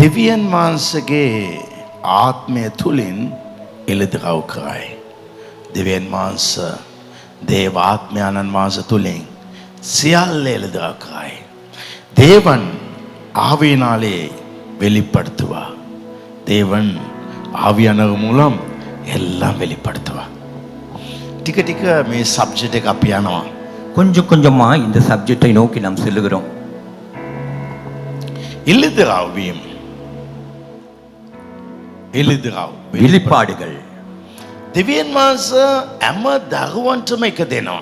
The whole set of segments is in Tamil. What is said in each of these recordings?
දෙවියන් වහන්සේගේ ආත්මය තුලින් එළිදරව් කරයි. දෙවියන් වහන්සේ දේව ආත්මයන්න් වහන්සේ තුලින් සියල්ල එළිදරව් කරයි. தேவன் ஆவியினாலே வெளிப்படுத்துவா. தேவன் ஆவியானவர் மூலம் எல்லாம் வெளிப்படுத்துவா. டிக்க டிக்க மே சப்ஜெக்ட் එක අපි යනවා. கொஞ்சம் கொஞ்சமா இந்த சப்ஜெக்டை நோக்கி நாம் செல்லுகிறோம். එළිදරව් வெளிப்பாடுகள். දෙවියන් වහන්සේ හැම දරුවන්ටම එක දෙනවා.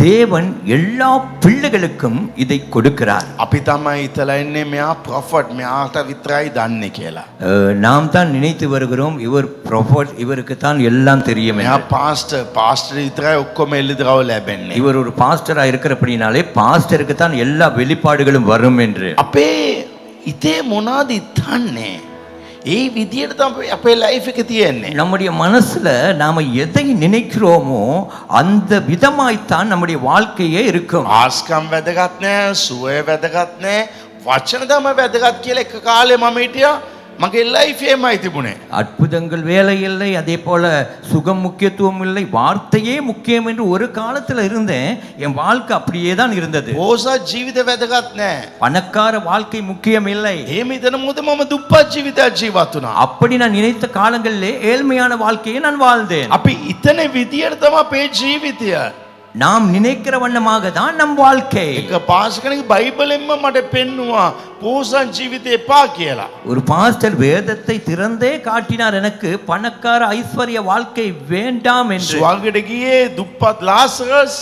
தேவன் எல்லா பிள்ளைகளுக்கும் இதை கொடுக்கிறார். අපි තමයි හිතලා ඉන්නේ මෙයා ප්‍රොෆට් මෙයාට විතරයි දන්නේ කියලා. நாம் தான் நினைத்து வருகிறோம் இவர் ப்ரொஃபட், இவருக்கு தான் எல்லாம் தெரியும் මෙයා என்று. පාස්ටර් විතරයි ඔක්කොම එළිදරව් ලැබෙන්නේ. இவர் ஒரு பாஸ்டரா இருக்கிறபடினாலே பாஸ்டருக்கு தான் எல்லா வெளிப்பாடுகளும் வரும் என்று. අපේ හිතේ මොනවද හිතන්නේ? ඒ විදියට තමයි අපේ ලයිෆ් එක තියෙන්නේ. நம்முடைய மனசுல நாம எதை நினைக்கிறோமோ அந்த விதமாய்த்தான் நம்முடைய வாழ்க்கையே இருக்கும். ආස්කම් වැදගත් නෑ, සුවය වැදගත් නෑ, වචන තමයි වැදගත් කියලා එක කාලේ මම හිටියා. මගේ ලයිෆ් එකමයි තිබුණේ. அற்புதங்கள் வேலை இல்லை, அதே போல சுகம் முக்கியத்துவம் இல்லை, வார்த்தையே முக்கியம் என்று ஒரு காலத்துல இருந்தேன். என் வாழ்க்கை அப்படியே தான் இருந்தது. පෝසත් ජීවිත වැදගත් නෑ. பணக்கார வாழ்க்கை முக்கியம் இல்லை. එහෙම හිතන මොකද මම දුප්පත් ජීවිතයක් ජීවත් වුණා. அப்படி நான் நினைத்த காலங்களிலே ஏழ்மையான வாழ்க்கையை நான் வாழ்ந்தேன். අපි ඉතන විදියට තමයි අපේ ජීවිතය. நாம் நினைக்கிற வண்ணமாக தான் நம் வாழ்க்கை. එක පාසකෙනෙක් බයිබලෙන්ම මට පෙන්නුවා පෝසත් ජීවිතේ එපා කියලා. ஒரு பாஸ்டர் வேதத்தை திறந்தே காட்டினார் எனக்கு, பணக்கார ஐஸ்வர்ய வாழ்க்கை வேண்டாம் என்று. ස්වර්ගයට ගියේ දුප්පත් ලාසරස්,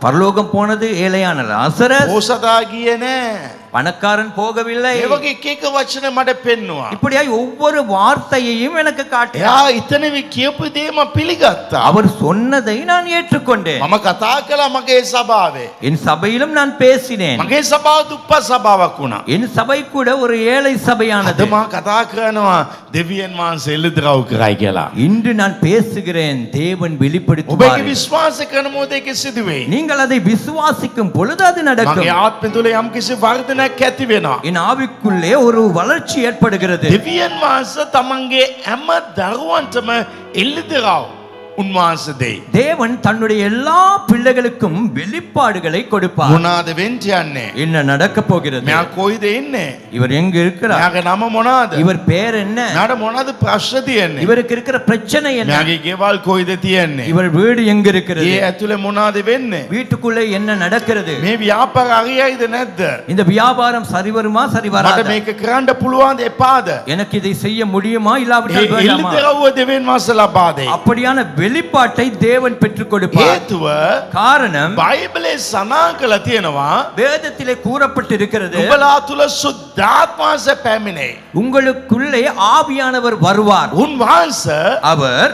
பரலோகம் போனது ஏழையான லாசரஸ், පෝසතා ගියේ නෑ. பணக்காரன் போகவில்லை. ඒ වගේ එක එක වචන මට පෙන්නුවා. இப்படியாய் ஒவ்வொரு வார்த்தையையும் எனக்கு காட்டினார். එයා ඉතනවි කියපු දේ මම පිළිගත්තා. அவர் சொன்னதை நான் ஏற்றுக்கொண்டேன். මම කතා කළා මගේ සභාවේ. என் சபையிலும் நான் பேசினேன். මගේ සභාව දුප්පත් සභාවක් වුණා. என் சபை கூட ஒரு ஏழை சபையானது. අද මම කතා කරනවා දෙවියන් වහන්සේ එළිදරව් කරයි කියලා. இன்று நான் பேசுகிறேன், தேவன் ඔබගේ வெளிப்படுத்துவார். විශ්වාස කරන මොහොතේ ඒක සිදු වෙයි. நீங்கள் அதை விசுவாசிக்கும் பொழுது அது මගේ நடக்கும். ආත්මය තුළ යම්කිසි වර්ධනයක් ඇති වෙනවා. என் ஆவிக்குள்ளே ஒரு வளர்ச்சி ஏற்படுகிறது. දෙවියන් වහන්සේ තමන්ගේ හැම දරුවන්ටම එළිදරව් උන්වහන්සේ දෙයි. தேவன் தன்னுடைய எல்லா பிள்ளைகளுக்கும் வெளிப்பாடுகளை கொடுப்பார். මොනවාද වෙන්න යන්නේ? என்ன நடக்க போகிறது? මෙයා කොයිද ඉන්නේ? இவர் எங்க இருக்கிறார்? මෙයාගේ නම මොනවාද? இவர் பேர் என்ன? මෙයාට මොනවාද ප්‍රශ්න තියෙන්නේ? இவருக்கு இருக்கிற பிரச்சனை என்ன? මෙයාගේ ගෙවල් කොයිද තියෙන්නේ? இவர் வீடு எங்க இருக்கிறது? ඒ ඇතුලේ මොනවාද වෙන්නේ? வீட்டுக்குள்ளே என்ன நடக்கிறது? මේ ව්‍යාපාර හරියයිද නැද්ද? இந்த வியாபாரம் சரி வருமா சரி මට வராதா? මේක කරන්න පුළුවන්ද එපාද? எனக்கு இதை செய்ய முடியுமா ඒ இல்லாவிட்டால் வேண்டாமா? එළිදරව්ව දෙවියන් වහන්සේ ලබා දෙයි. அப்படியான வெளிப்பாட்டை தேவன் பெற்றுக் கொடுப்பார். හේතුව காரணம் බයිබලේ සඳහන් කරලා තියෙනවා வேதத்திலே கூறப்பட்டிருக்கிறது, නුඹලා තුල සුද්ධාත්ම වහන්සේ පැමිණේ. உங்களுக்குள்ளே ஆவியானவர் வருவார். උන්වහන්සේ அவர்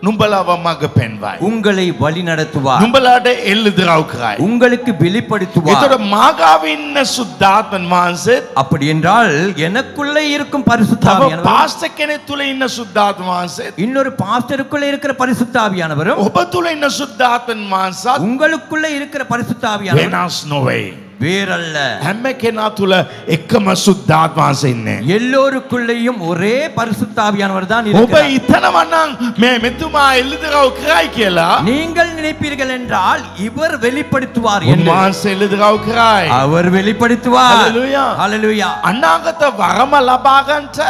නුඹලාව මඟ පෙන්වයි. உங்களை வழி நடத்துவார், නුඹලාට එළිදරව් කරයි. உங்களுக்கு வெளிப்படுத்துவார். ඒතර මාගාව ඉන්න සුද්ධාත්මන් වහන්සේ அப்படி என்றால் எனக்குள்ளே இருக்கும் තව பரிசுத்தாவியானவர், පාස්ටර් කෙනෙක් තුල ඉන්න සුද්ධාත්ම වහන්සේ இன்னொரு பாஸ்டருக்குள்ளே இருக்கிற பரிசுத்தாவியானவரும், ඔබ තුල ඉන්න සුද්ධාත්මන් වහන්සේ உங்களுக்குள்ளே இருக்கிற பரிசுத்தாவியானவர் වෙනස් නොවේ. வேறல்ல. හැම කෙනා තුල එකම සුද්ධාත්ම වහන්සේ ඉන්නේ. எல்லோருக்குள்ளேயும் ஒரே பரிசுத்தாவியானவர் தான் ඔබ இருக்கிறார். හිතනවා නම් මේ මෙතුමා එළිදරව් කරයි කියලා. நீங்கள் நினைப்பீர்கள் என்றால் இவர் வெளிப்படுத்துவார் என்று. උන්වහන්සේ එළිදරව් කරයි. அவர் வெளிப்படுத்துவார். Hallelujah. ஹalleluya. අනාගත වරම ලබා ගන්නට,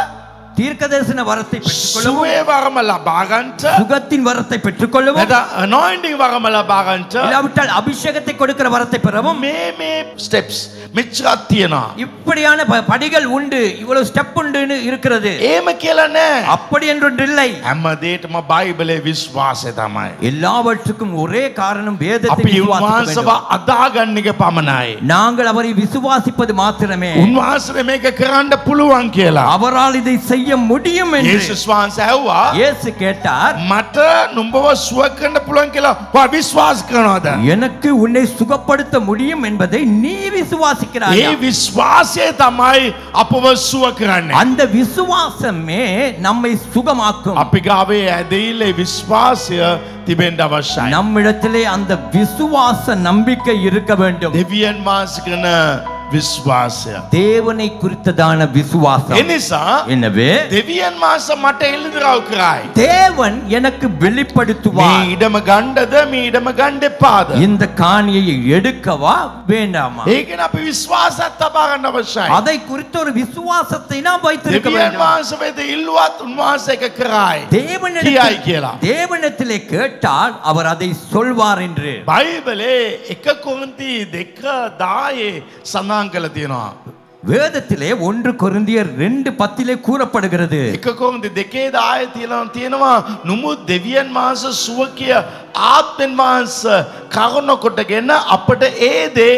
தீர்க்கதரிசன வரத்தை பெற்றுக்கொள்ளவும், සුවේ වරම ලබා ගන්නට, சுகத்தின் வரத்தை பெற்றுக்கொள்ளவும், නැත්නම් anointing වරම ලබා ගන්නට இல்லாவிட்டால் அபிஷேகத்தை கொடுக்கிற வரத்தை பெறவும் මේ ස්ටෙප්ස් මෙච්චරක් තියෙනවා. இப்படியான படிகள் உண்டு, இவ்வளவு ஸ்டெப் உண்டு இருக்கிறது. එහෙම කියලා නෑ. அப்படி என்றொன்று இல்லை. හැම දෙයකම බයිබලේ විශ්වාසය තමයි. எல்லாவற்றுக்கும் ஒரே காரணம் வேதத்தை අපි விசுவாசிக்க උන්වහන්සේව வேண்டும். අදාගන්න එක පමණයි. நாங்கள் அவரை விசுவாசிப்பது மாத்திரமே. උන්වහන්සේ මේක කරන්න පුළුවන් කියලා. அவரால் இதை செய்ய முடியும் என்று යේසුස් වහන්සේ ඇහුවා இயேசு கேட்டார், මට නුඹව සුව කරන්න පුළුවන් කියලා ඔයා විශ්වාස කරනවද? எனக்கு உன்னை சுகப்படுத்த முடியும் என்பதை நீ ඒ விசுவாசிக்கிறாயா? විශ්වාසය තමයි අපව සුව කරන්නේ. அந்த விசுவாசமே நம்மை சுகமாக்கும். අපි ගාවේ ඇදහිල්ල විශ්වාසය තිබෙන්න අවශ්‍යයි. நம்மிடத்திலே அந்த விசுவாச நம்பிக்கை இருக்க வேண்டும். දෙවියන් වහන්සේ කරන විශ්වාසය. தேவனை குறித்ததான விசுவாசம். එනිසා எனவே දෙවියන් මාස මට එළිදරව් කරයි. தேவன் எனக்கு මේ வெளிப்படுத்துவார். ඉඩම ගණ්ඩද මේ ඉඩම ගණ්ඩ එපාද. இந்த காணியை எடுக்கவா வேண்டாமா? ඒකන අපි විශ්වාසත් තබා ගන්න අවශ්‍යයි. அதை குறித்த ஒரு விசுவாசத்தை நாம் வைத்திருக்க දෙවියන් வேண்டும். වහන්සේ වෙත ඉල්ලුවත් උන්වහන්සේ එක කරයි. කියයි කියලා. தேவனிடத்திலே கேட்டால் அவர் அதை சொல்வார் என்று බයිබලේ 1 කොරින්ති 2:10 සඳහන් කරලා තියෙනවා. வேதத்திலே 1 கொரிந்தியர் 2:10 கூறப்படுகிறது. 1 කොරින්ති 2:10 තියෙනවා නුඹ දෙවියන් වහන්සේ සුවකිය ආත්මෙන් වහන්සේ කරුණ කොටගෙන අපට ඒ දේ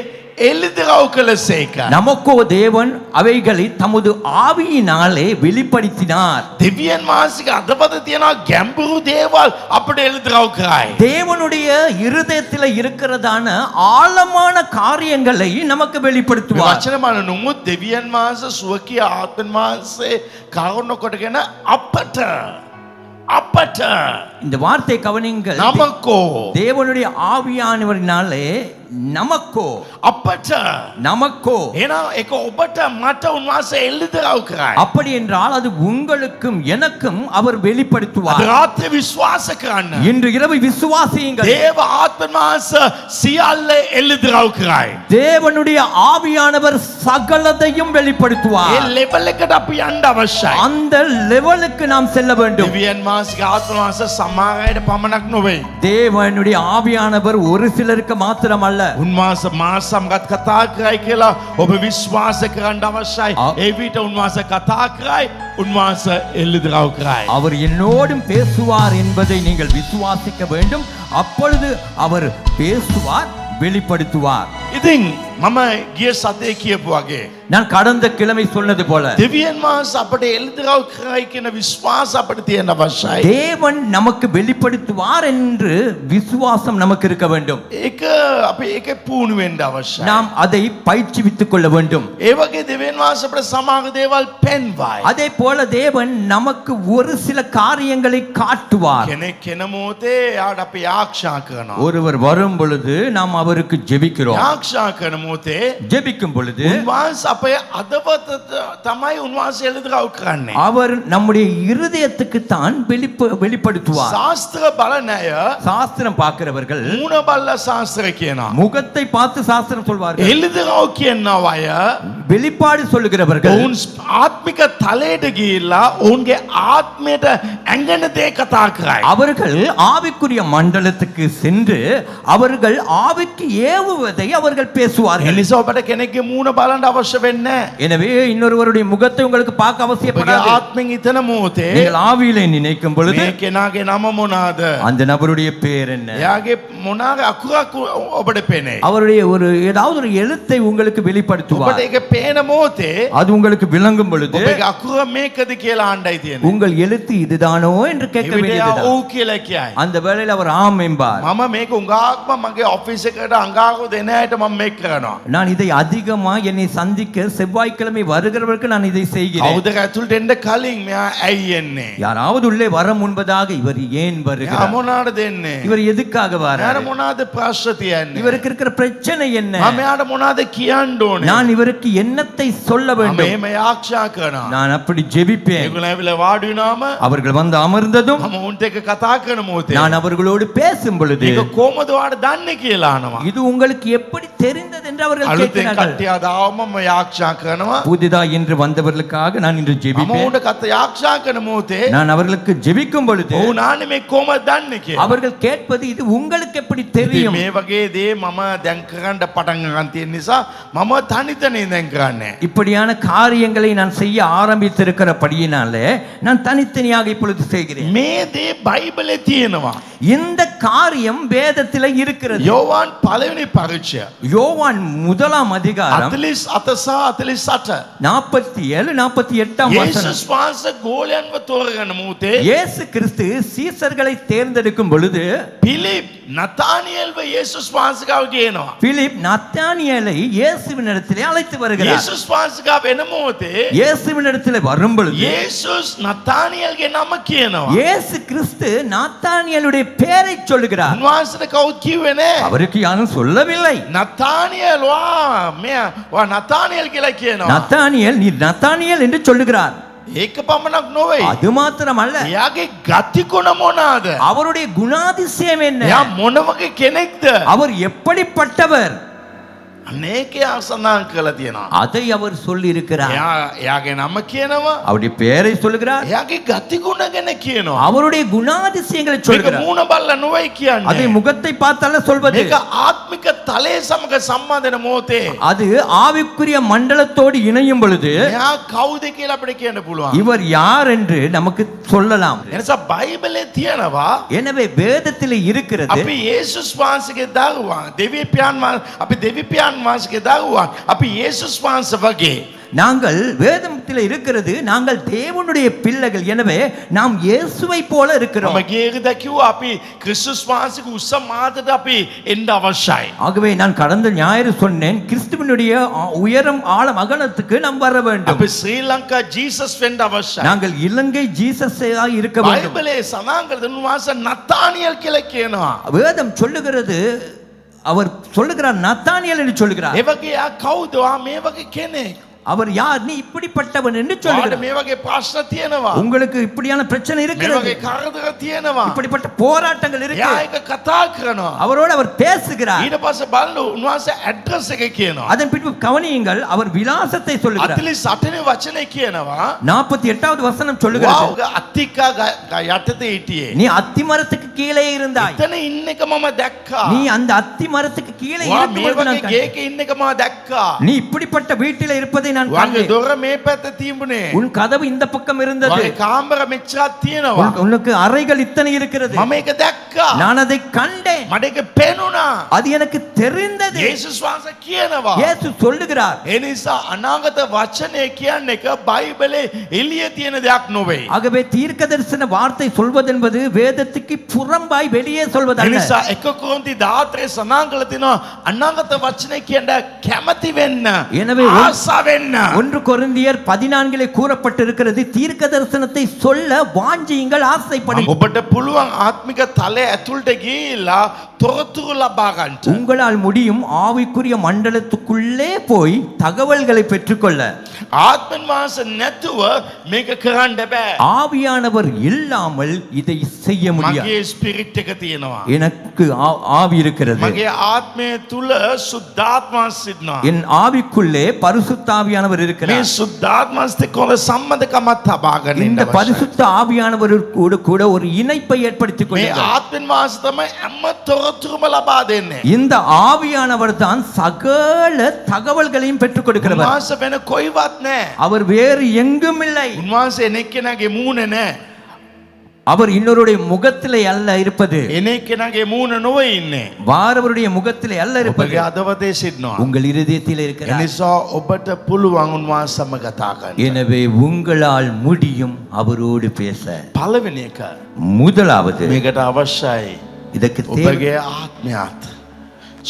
එළිදරව් කළසේක. நமக்கோ தேவன் அவைகளை தமது ஆவியினாலே வெளிப்படுத்தினார். දෙවියන් වහන්සේගේ අදපද තියෙනවා ගැඹුරු දේවල් අපට එළිදරව් කරයි. தேவனுடைய இருதயத்தில் இருக்கிறதான ஆழமான காரியங்களை நமக்கு මේ வெளிப்படுத்துவார். වචන බලන නුඹ දෙවියන් වහන්සේ සුවකිය ආත්මෙන් වහන්සේ කරුණ කොටගෙන අපට இந்த வார்த்தை கவனிங்கள். நமக்கோ தேவனுடைய ஆவியானவரினாலே நமக்கோ අපට එනවා ඒක ඔබට මට උන්වහන්සේ එළිදරව් කරයි. அப்படி என்றால் அது உங்களுக்கும் எனக்கும் அவர் අද வெளிப்படுத்துவார். රාත්‍රී විශ්වාස කරන්න. இன்று இரவு விசுவாசியுங்கள். දේව ආත්මෙන් වහන්සේ සියල්ල එළිදරව් කරයි. தேவனுடைய ஆவியானவர் சகலதையும் ඒ வெளிப்படுத்துவார். ලෙවල් එකට අපි යන්න අවශ්‍යයි. அந்த லெவலுக்கு நாம் செல்ல வேண்டும். දෙවියන් වහන්සේගේ ආත්ම වහන්සේ සමහර අයට පමණක් නොවේ. தேவனுடைய ஆவியானவர் ஒரு சிலருக்கு மாத்திரமல்ல, උන්වහන්සේ මා සමගත් කතා කරයි කියලා ඔබ විශ්වාස කරන්න අවශ්‍යයි. ඒ විට උන්වහන්සේ කතා කරයි, උන්වහන්සේ එළිදරව් කරයි. அவர் என்னோடும் பேசுவார் என்பதை நீங்கள் விசுவாசிக்க வேண்டும். அப்பொழுது அவர் பேசுவார், வெளிப்படுத்துவார். ඉතින් මම ගිය සතියේ කියපු වගේ நான் கடந்த கிழமை சொன்னது போல දෙවියන් වහන්සේ අපට එළිදරව් කරයි කියන විශ්වාස අපට තියෙන්න අවශ්‍යයි. தேவன் நமக்கு வெளிப்படுத்துவார் என்று விசுவாசம் நமக்கு இருக்க வேண்டும். ඒක අපි ඒකේ පුහුණු වෙන්න අවශ්‍යයි. நாம் அதை பயிற்சிவித்துக் கொள்ள வேண்டும். ඒ වගේ දෙවියන් වහන්සේ අපට සමහර දේවල් පෙන්වයි. அதே போல தேவன் நமக்கு ஒரு சில காரியங்களை காட்டுவார். කෙනෙක් කෙන මොහොතේ යාට අපි ආරක්ෂා කරනවා. ஒருவர் வரும் பொழுது நாம் அவருக்கு ஜெபிக்கிறோம். ආරක්ෂා කරන මොහොතේ ஜெபிக்கும் பொழுது උන්වහන්සේ අපේ අදවත තමයි උන්වහන්සේ එළිදරව් කරන්නේ. அவர் நம்முடைய இருதயத்துக்கு தான் வெளிப்படுத்துவார். ශාස්ත්‍ර බලන අය சாஸ்திரம் பார்க்கிறவர்கள் මූණ බලලා ශාස්ත්‍ර කියනවා. முகத்தை பார்த்து சாஸ்திரம் சொல்வார்கள். එළිදරව් කියනවා අය வெளிப்பாடு சொல்லுகிறவர்கள் ඔවුන් ආත්මික තලයට ගිහිල්ලා ඔවුන්ගේ ආත්මයට ඇඟෙන දේ කතා කරයි. அவர்கள் ஆவிக்குரிய மண்டலத்துக்கு சென்று அவர்கள் ஆவிக்கு ஏவுவதை அவர்கள் பேசுவார்கள். එනිසා ඔබට කෙනෙක්ගේ මූණ බලන්න අවශ්‍ය වෙන්නේ නැහැ. எனவே இன்னொருவருடைய முகத்தை உங்களுக்கு பார்க்க ඔබගේ அவசியப்படாது. ආත්මෙන් හිතන මොහොතේ நீங்கள் ஆவியிலே நினைக்கும் பொழுது මේ කෙනාගේ නම මොනවාද? அந்த நபருடைய பேர் என்ன, එයාගේ මොනාගේ අකුරක් ඔබට පේන්නේ. அவருடைய ஒரு ஏதாவது ஒரு எழுத்தை உங்களுக்கு ඔබට வெளிப்படுத்துவார். ඒක පේන මොහොතේ அது உங்களுக்கு விளங்கும் பொழுது ඔබගේ අකුර මේකද කියලා අහන්නයි තියෙන්නේ. உங்கள் எழுத்து இதுதானோ என்று கேட்க ඒ විදිහ வேண்டியது. ඔව් කියලා කියයි. அந்த வேளையில் அவர் ஆம் என்பார். මම මේක උඟාක්ම මගේ ඔෆිස් එකට අඟාරු දෙන අයට මම මේක කරනවා. நான் இதை அதிகமா என்னை சந்திக்க செவ்வாய்க்கிழமை வருகிறவர்களுக்கு நான் இதை செய்கிறேன். කවුද ඇතුළට එන්න කලින් මෙයා ඇයි එන්නේ? யாராவது உள்ளே வர முன்பதாக இவர் ஏன் එයා வருகிறார், මොනවාද දෙන්නේ? இவர் எதுக்காக එයාට வரார், මොනවාද ප්‍රශ්න තියන්නේ? இவருக்கு இருக்கிற பிரச்சனை என்ன, මම එයාට මොනවාද කියන්න ඕනේ? நான் இவருக்கு என்னத்தை சொல்ல මම வேண்டும். එහෙම ආරක්ෂා කරනවා. நான் அப்படி ஜெபிப்பேன். ඒගොල්ලෝ ඇවිල්ලා වාඩි වුණාම அவர்கள் வந்து அமர்ந்ததும் මම උන්ට එක කතා කරන මොහොතේ நான் அவர்களோடு பேசும் பொழுது මේක කොහොමද ඔයාලට දන්නේ කියලා අහනවා. இது உங்களுக்கு எப்படி தெரிந்தது என்று அவர்கள் අලුතෙන් கேட்கிறார்கள். කට්ටිය ආවම මම ආරක්ෂා කරනවා. புதிதா என்று வந்தவர்களுக்காக நான் இன்று මම ஜெபிப்பேன். උන්ට කතා ආරක්ෂා කරන මොහොතේ நான் அவர்களுக்கு ஜெபிக்கும் பொழுது ඔවුන් ආන්නේ මේ කොහොමද දන්නේ කියලා. அவர்கள் கேட்பது இது உங்களுக்கு எப்படி ඉතින් தெரியும். මේ වගේ දේ මම දැන් කරන්න පටන් ගන්න තියෙන නිසා මම තනිතනේ දැන් කරන්නේ. இப்படியான காரியங்களை நான் செய்ய ஆரம்பித்திருக்கிறபடியினாலே நான் தனித்தனியாக இப்பொழுது செய்கிறேன். මේ දේ බයිබලේ තියෙනවා. இந்த காரியம் வேதத்தில் இருக்கிறது. යෝවාන් පළවෙනි පරිච්ඡය யோவான் 1 அதிகாரம் 48 සහ 48 47 48 வசனம். යේසුස් වහන්සේ ගෝලයන්ව තෝරගන්න මොහොතේ இயேசு கிறிஸ்து சீசர்களை தேர்ந்தெடுக்கும் பொழுது පිලිප් නතානියෙල්ව යේසුස් වහන්සේගාව ගේනවා. பிலிப் நத்தானியேலை இயேசுவினிடத்திலே அழைத்து வருகிறார். යේසුස් වහන්සේගාව එන මොහොතේ இயேசுவினிடத்திலே வரும் பொழுது යේසුස් නතානියෙල්ගේ නම කියනවා. இயேசு கிறிஸ்து நாத்தானியேலுடைய பெயரை சொல்லுகிறார். උන්වහන්සේට කවුත් කිව්වේ නෑ. அவருக்கு யாரும் சொல்லவில்லை. නතානියෙල් වා නතානියෙල් කියලා කියනවා. நத்தானியேல் நீ நத்தானியேல் என்று சொல்லுகிறார். ඒක පමණක් නොවේ. அது மாத்திரமல்ல, එයාගේ ගතිගුණ මොනවාද? அவருடைய குணாதிசயம் என்ன, එයා මොන වගේ කෙනෙක්ද? அவர் எப்படிப்பட்டவர், අනේකේ ආසනාන් කළා තියෙනවා. அதை அவர் சொல்லி இருக்கிறார். එයාගේ නම කියනවා. அவருடைய பெயரை சொல்லுகிறார். එයාගේ ගතිගුණ ගැන කියනවා. அவருடைய குணாதிசயங்களை මේක சொல்லுகிறார். මූණ බලලා නොවේ කියන්නේ. அதை முகத்தை பார்த்தல்ல சொல்வது. මේක ආත්මික තලයේ සමග සම්බන්ධන මොහොතේ அது ஆவிக்குரிய மண்டலத்தோடு இணையும் பொழுது එයා කවුද කියලා අපිට කියන්න පුළුවන්. இவர் யார் என்று நமக்கு சொல்லலாம். එනිසා බයිබලයේ තියෙනවා எனவே வேதத்திலே இருக்கிறது, අපි යේසුස් වහන්සේගේ දරුවන්, අපි දෙවිපියන් වහන්සේගේ දරුවන්, අපි යේසුස් වහන්සේ වගේ. நாங்கள் வேதத்திலே இருக்கிறது, நாங்கள் தேவனுடைய பிள்ளைகள். எனவே நாம் இயேசுவை போல இருக்கிறோம். මම ගියේකද කිව්වා අපි ක්‍රිස්තුස් වහන්සේගේ උස මාතට අපි එන්න අවශ්‍යයි. ஆகவே நான் கடந்த ஞாயிறு சொன்னேன், கிறிஸ்துவினுடைய உயரம் ஆழம் அகலத்துக்கு நாம் வர வேண்டும். අපි ශ්‍රී ලංකා ජීසස් වෙන්න අවශ්‍යයි. நாங்கள் இலங்கை ஜீசஸாக இருக்க வேண்டும். බයිබලයේ සඳහන් කරන උන්වහන්සේ නතානියෙල් කියලා කියනවා. வேதம் சொல்லுகிறது, அவர் சொல்லுகிறார் நத்தானியேல் என்று சொல்லுகிறார். ඒ වගේ යා කවුද? මේ වගේ කෙනෙක්. அவர் யார், நீ இப்படிப்பட்டவன் என்று ඔයාලට சொல்லுகிறார். මේ වගේ ප්‍රශ්න තියෙනවා. உங்களுக்கு இப்படியான பிரச்சனை මේ இருக்கிறது, වගේ කරදර තියෙනවා. இப்படிப்பட்ட போராட்டங்கள் එයා இருக்கு. ඒක කතා කරනවා. அவரோடு அவர் பேசுகிறார். ඊට පස්සේ බලන්න උන්වහන්සේ ඇඩ්‍රස් එක කියනවා. அதன் பின்பு கவனியுங்கள், அவர் விலாசத்தை சொல்லுகிறார். 48 වෙනි වචනේ කියනවා 48வது வசனம் சொல்லுகிறது, වාව් අත්තිකා යටතේ හිටියේ. நீ அத்தி மரத்துக்கு கீழே இருந்தாய். එතන ඉන්න එක මම දැක්කා. நீ அந்த அத்தி மரத்துக்கு கீழே වා இருக்கும் මේ பொழுது වගේ நான் கண்டேன். ගේක ඉන්න එක මම දැක්කා. நீ இப்படிப்பட்ட வீட்டில் இருப்பதை நான் වාගේ கண்டேன். දොර මේ පැත්ත තිබුණේ. உன் கதவு இந்த பக்கம் இருந்தது, වාගේ කාමර මෙච්චරක් තියෙනවා. உனக்கு அறைகள் இத்தனை இருக்கிறது. මම ඒක දැක්කා. நான் அதை கண்டேன், මට ඒක පේනුණා. அது எனக்கு தெரிந்தது. යේසුස් වහන්සේ කියනවා. இயேசு சொல்லுகிறார். ඒ නිසා අනාගත වචනය කියන්නේ එක බයිබලේ එළිය තියෙන දෙයක් නොවේ. ஆகவே தீர்க்க தரிசன வார்த்தை சொல்வதென்பது வேதத்துக்கு புறம்பாய் வெளியே ඒ சொல்வதல்ல. නිසා 1 කොරින්ති 14 සඳහන් කරලා තිනවා අනාගත වචනය කියන කැමැති වෙන්න, எனவே ආසා වෙන්න. 1 கொரிந்தியர் 14 கூறப்பட்டிருக்கிறது, தீர்க்க தரிசனத்தை சொல்ல வாஞ்சியுங்கள், ஆசைப்படுங்கள். ඔබට පුළුවන් ආත්මික තලයේ ඇතුළට ගිහිල්ලා තොරතුරු ලබා ගන්න. உங்களால் முடியும் ஆவிக்குரிய மண்டலத்துக்குள்ளே போய் தகவல்களை பெற்றுக்கொள்ள. ආත්මන් වහන්සේ නැතුව මේක කරන්න බෑ. ஆவியானவர் இல்லாமல் இதை செய்ய முடியாது. මගේ ස්පිරිට් එක තියෙනවා. எனக்கு ஆவி இருக்கிறது, මගේ ආත්මය තුල සුද්ධාත්මා සිටිනවා. என் ஆவிக்குள்ளே பரிசுத்தாவியானவர் මේ இருக்கிறார். සුද්ධාත්මාස්ත කොල සම්බන්ධකමත් තබා ගන්න இந்த ඉන්න අවශ්‍යයි. பரிசுத்த ஆவியானவரோடு கூட ஒரு இணைப்பை ஏற்படுத்திக் මේ கொள்ளுங்கள். ආත්මන් වහන්සේ තමයි හැම තොරතුරුම ලබා දෙන්නේ. இந்த ஆவியானவர் தான் சகல தகவல்களையும் பெற்றுக் கொடுக்கிறவர். උන්වහන්සේ වෙන කොයිවත් නැහැ. அவர் வேறு எங்கும் இல்லை. උන්වහන්සේ එනෙක්කෙනාගේ මූණේ නැහැ. அவர் இன்னொருடைய முகத்திலே அல்ல இருப்பது, එනෙක්කෙනාගේ මූණ නොවේ ඉන්නේ. வாரவருடைய முகத்திலே அல்ல இருப்பது, ඔබගේ අදවතේ සිටිනවා. உங்கள் இருதயத்தில் இருக்கிறார். එනිසා ඔබට පුළුවන් උන්වහන්සේ සමග කතා කරන්න. எனவே உங்களால் முடியும் அவரோடு பேச. පළවෙනි එක முதலாவது මේකට අවශ්‍යයි இதற்கு ඔබගේ ආත්මයත්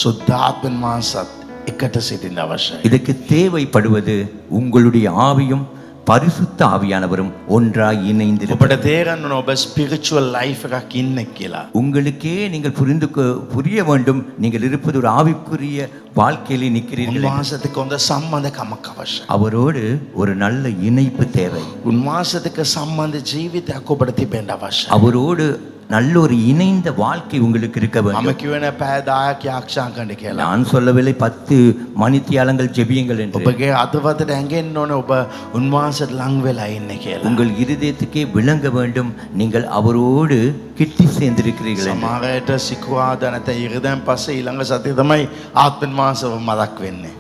සුද්ධාත්මන් වහන්සේත් එකට සිටින්න අවශ්‍යයි. இதற்கு தேவைப்படுவது உங்களுடைய ஆவியும் பரிசுத்த ஆவியானவரும் ஒன்றாய் இணைந்திருப்பது. ඔබට තේරෙන්න ඕන ඔබ ස්පිරිචුවල් ලයිෆ් එකක් ඉන්නේ කියලා. உங்களுக்கே நீங்கள் புரிய வேண்டும், நீங்கள் இருப்பது ஒரு ஆவிக்குரிய வாழ்க்கையிலே நிற்கிறீர்கள். උන්වහන්සේත් එක්ක හොඳ සම්බන්ධකමක් අවශ්‍යයි. அவரோடு ஒரு நல்ல இணைப்பு தேவை. උන්වහන්සේත් එක්ක සම්බන්ධ ජීවිතයක් ඔබට තිබෙන්න අවශ්‍යයි. அவரோடு நல்ல ஒரு இணைந்த வாழ்க்கை உங்களுக்கு இருக்க මම வேண்டும். කියවනේ පැය 10ක් යාක්ෂා කරන්න කියලා. நான் சொல்லவில்லை 10 மணித்தியாலங்கள் ஜெபியுங்கள் என்று. ඔබගේ අදවතට ඇඟෙන්න ඕනේ ඔබ උන්වහන්සේට ලං වෙලා ඉන්නේ කියලා. உங்கள் இருதயத்துக்கே விளங்க வேண்டும், நீங்கள் அவரோடு கிட்டி சேர்ந்திருக்கிறீர்கள் என்று. සමහරයට සිකුරාදා නැත්නම් ඉරිදෑන් පස්සේ ඊළඟ සතිය තමයි ආත්මන් වහන්සේව මතක් වෙන්නේ.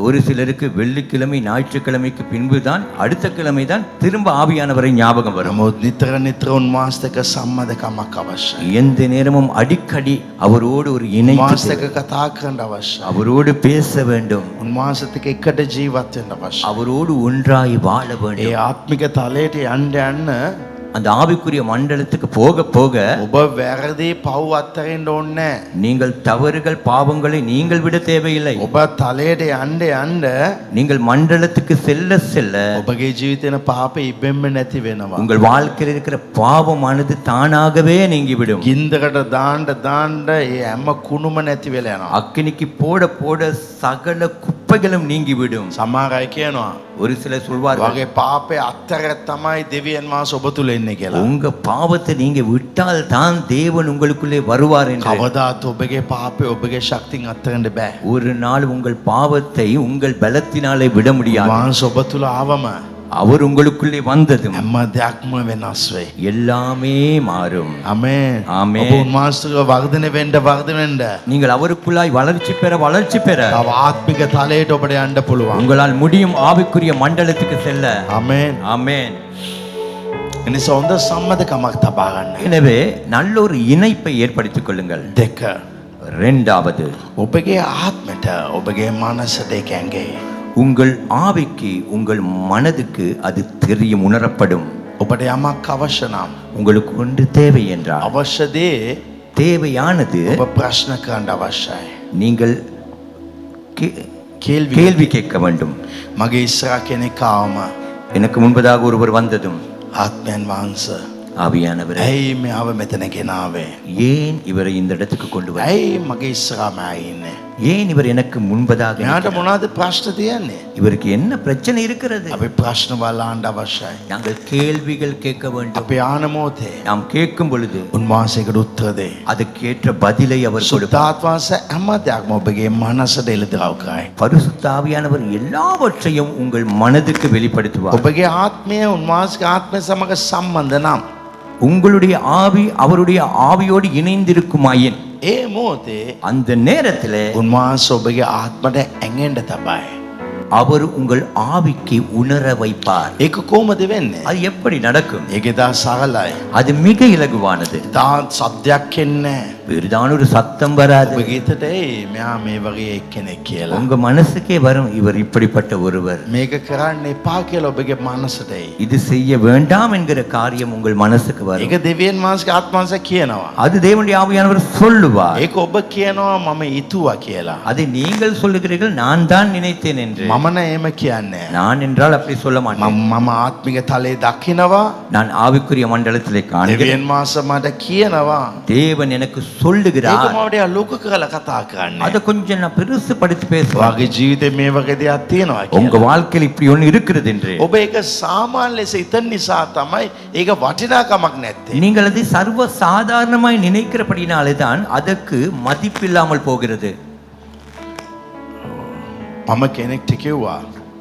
ஒரு சிலருக்கு வெள்ளிக்கிழமை ஞாயிற்றுக்கிழமைக்கு பின்புதான் அடுத்த கிழமை தான் திரும்ப ஆவியானவரை ஞாபகம் வரும். නමුත් නිතර නිතර උන්වහන්සේත් එක්ක සම්බන්ධකමක් අවශ්‍යයි. எந்த நேரமும் அடிக்கடி அவரோடு ஒரு இணைப்பு උන්වහන්සේත් தேவை. එක්ක කතා කරන්න අවශ්‍යයි. அவரோடு பேச வேண்டும், උන්වහන්සේත් එක්ක එකට ජීවත් වෙන්න අවශ්‍යයි. அவரோடு ஒன்றாய் வாழ ඒ வேண்டும். ආත්මික තලයට යන්න යන්න அந்த ஆவிக்குரிய மண்டலத்துக்கு போக போக ඔබ වැරදි පව් අත්තරෙන්න ඕනේ நீங்கள் தவறுகள் பாவங்களை நீங்கள் விட தேவையில்லை. ඔබ තලයට යන්න යන්න நீங்கள் மண்டலத்துக்கு செல்ல செல்ல ඔබගේ ජීවිතේන පාපේ ඉබෙන්ම නැති වෙනවා. உங்கள் வாழ்க்கையில் இருக்கிற பாவமானது தானாகவே நீங்கிவிடும். ගින්දරට දාන්න දාන්න ඒ හැම කුණුම නැති වෙලා යනවා. அக்கினிக்கு போட போட சகல குப்பைகளும் நீங்கிவிடும். සමහර අය කියනවා ஒரு சிலர் சொல்வார்கள், වගේ පාපේ අත්තර තමයි දෙවියන් වහන්සේ ඔබ තුල ඉන්නේ කියලා. உங்க பாவத்தை நீங்க விட்டால் தான் தேவன் உங்களுக்குள்ளே வருவார் என்று. කවදාත් ඔබගේ පාපේ ඔබගේ ශක්තියෙන් අත්තරන්න බෑ. ஒரு நாள் உங்கள் பாவத்தை உங்கள் பலத்தினாலே விட முடியாது. වහන්සේ ඔබ තුල ආවම அவர் உங்களுக்குள்ளே வந்ததும் හැම දෙයක්ම වෙනස් වෙයි. எல்லாமே மாறும். ආමේන්. ආමේන්. ඔබ උන්වහන්සේව වර්ධනය වෙන්න நீங்கள் அவருக்குள்ளாய் வளர்ச்சி பெற තව ආත්මික තලයට ඔබට යන්න පුළුවන්. உங்களால் முடியும் ஆவிக்குரிய மண்டலத்துக்கு செல்ல. ආමේන්. ஆமென். එනිසා හොඳ සම්මතකමක් තබා ගන්න. எனவே நல்ல ஒரு இணைப்பை ஏற்படுத்திக் கொள்ளுங்கள். දෙක இரண்டாவது, ඔබගේ ආත්මයට ඔබගේ මනසට ඒකැංගේ. உங்கள் ஆவிக்கு உங்கள் மனதுக்கு அது தெரியும், உணரப்படும். ඔබට යමක් අවශ්‍ය නම් உங்களுக்கு ஒன்று தேவை என்றால் අවශ්‍ය දේ தேவையானது ඔබ ප්‍රශ්න කරන්න අවශ්‍යයි. நீங்கள் கேள்வி கேள்வி கேட்க வேண்டும். මගේ ඉස්සරහ කෙනෙක් ආවම எனக்கு முன்பதாக ஒருவர் வந்ததும், ආත්මයන් වහන්සේ ஆவியானவரே, ඇයි මෙයාව මෙතන ගෙනාවේ? ஏன் இவரை இந்த இடத்துக்கு கொண்டு வர, ඇයි මගේ ඉස්සරහම ඉන්නේ? ஏன் இவர் எனக்கு முன்பதாக මෙයාට இருக்கிறார்? මොනවද ප්‍රශ්න තියෙන්නේ? இவருக்கு என்ன பிரச்சனை இருக்கிறது? අපි ප්‍රශ්න බලන්න අවශ්‍යයි. நாங்கள் கேள்விகள் கேட்க வேண்டும். අපි ආන මොහොතේ நாம் கேட்கும் பொழுது උන්වහන්සේකට උත්තර දෙයි. அதுக்கேற்ற பதிலை அவர் கொடுப்பார். සුද්ධාත්ම වහන්සේ හැම දෙයක්ම ඔබගේ මනසට එළිදරව් කරයි. பரிசுத்த ஆவியானவர் எல்லாவற்றையும் உங்கள் மனதுக்கு வெளிப்படுத்துவார். ඔබගේ ආත්මය උන්වහන්සේගේ ආත්මය සමග සම්බන්ධ නම් உங்களுடைய ஆவி அவருடைய ஆவியோடு இணைந்திருக்குமாயின் ඒ මොහොතේ அந்த நேரத்திலே උන්වහන්සේ ඔබගේ ආත්මට ඇඟෙන්න තබයි. அவர் உங்கள் ஆவிக்கு உணர வைப்பார். ඒක කොහොමද වෙන්නේ? அது எப்படி நடக்கும்? ඒකේ දා සරලයි. அது மிக இலகுவானது. තාත් සද්දයක් එන්නේ பெரிதான ஒரு சத்தம் வராது. ඔබගේ හිතට එයි මෙයා මේ වගේ එක්කෙනෙක් කියලා. உங்க மனசுக்கே வரும், இவர் இப்படிப்பட்ட ஒருவர், මේක කරන්න එපා කියලා ඔබගේ මනසට එයි. இது செய்ய வேண்டாம் என்கிற காரியம் உங்கள் மனசுக்கு வரும். ඒක දෙවියන් වහන්සේගේ ආත්ම වහන්සේ කියනවා. அது தேவனுடைய ஆவியானவர் சொல்லுவார். ඒක ඔබ කියනවා මම ඊතුවා කියලා. அதை நீங்கள் சொல்லுகிறீர்கள், நான் தான் நினைத்தேன் என்று. මම නෑ එහෙම කියන්නේ. நான் என்றால் அப்படி சொல்ல மாட்டேன். මම ආත්මික තලයේ දකිනවා. நான் ஆவிக்குரிய மண்டலத்திலே காண்கிறேன். දෙවියන් වහන්සේ මට කියනවා. தேவன் எனக்கு ඒක சொல்லுகிறார். මට ලොකු කරලා කතා කරන්නේ. அதை கொஞ்சம் நான் பெருசுபடுத்தி பேசுவேன். ඔයාගේ ජීවිතේ මේ වගේ දෙයක් තියෙනවා உங்க කියලා. வாழ்க்கையில் இப்படி ஒன்று இருக்கிறது என்று. ඔබ ඒක සාමාන්‍ය ලෙස හිතන නිසා තමයි ඒක වටිනාකමක් නැත්තේ. நீங்கள் அதை சர்வ சாதாரணமாய் நினைக்கிறபடினாலே தான் அதற்கு மதிப்பில்லாமல் போகிறது. මම කෙනෙක්ට කිව්වා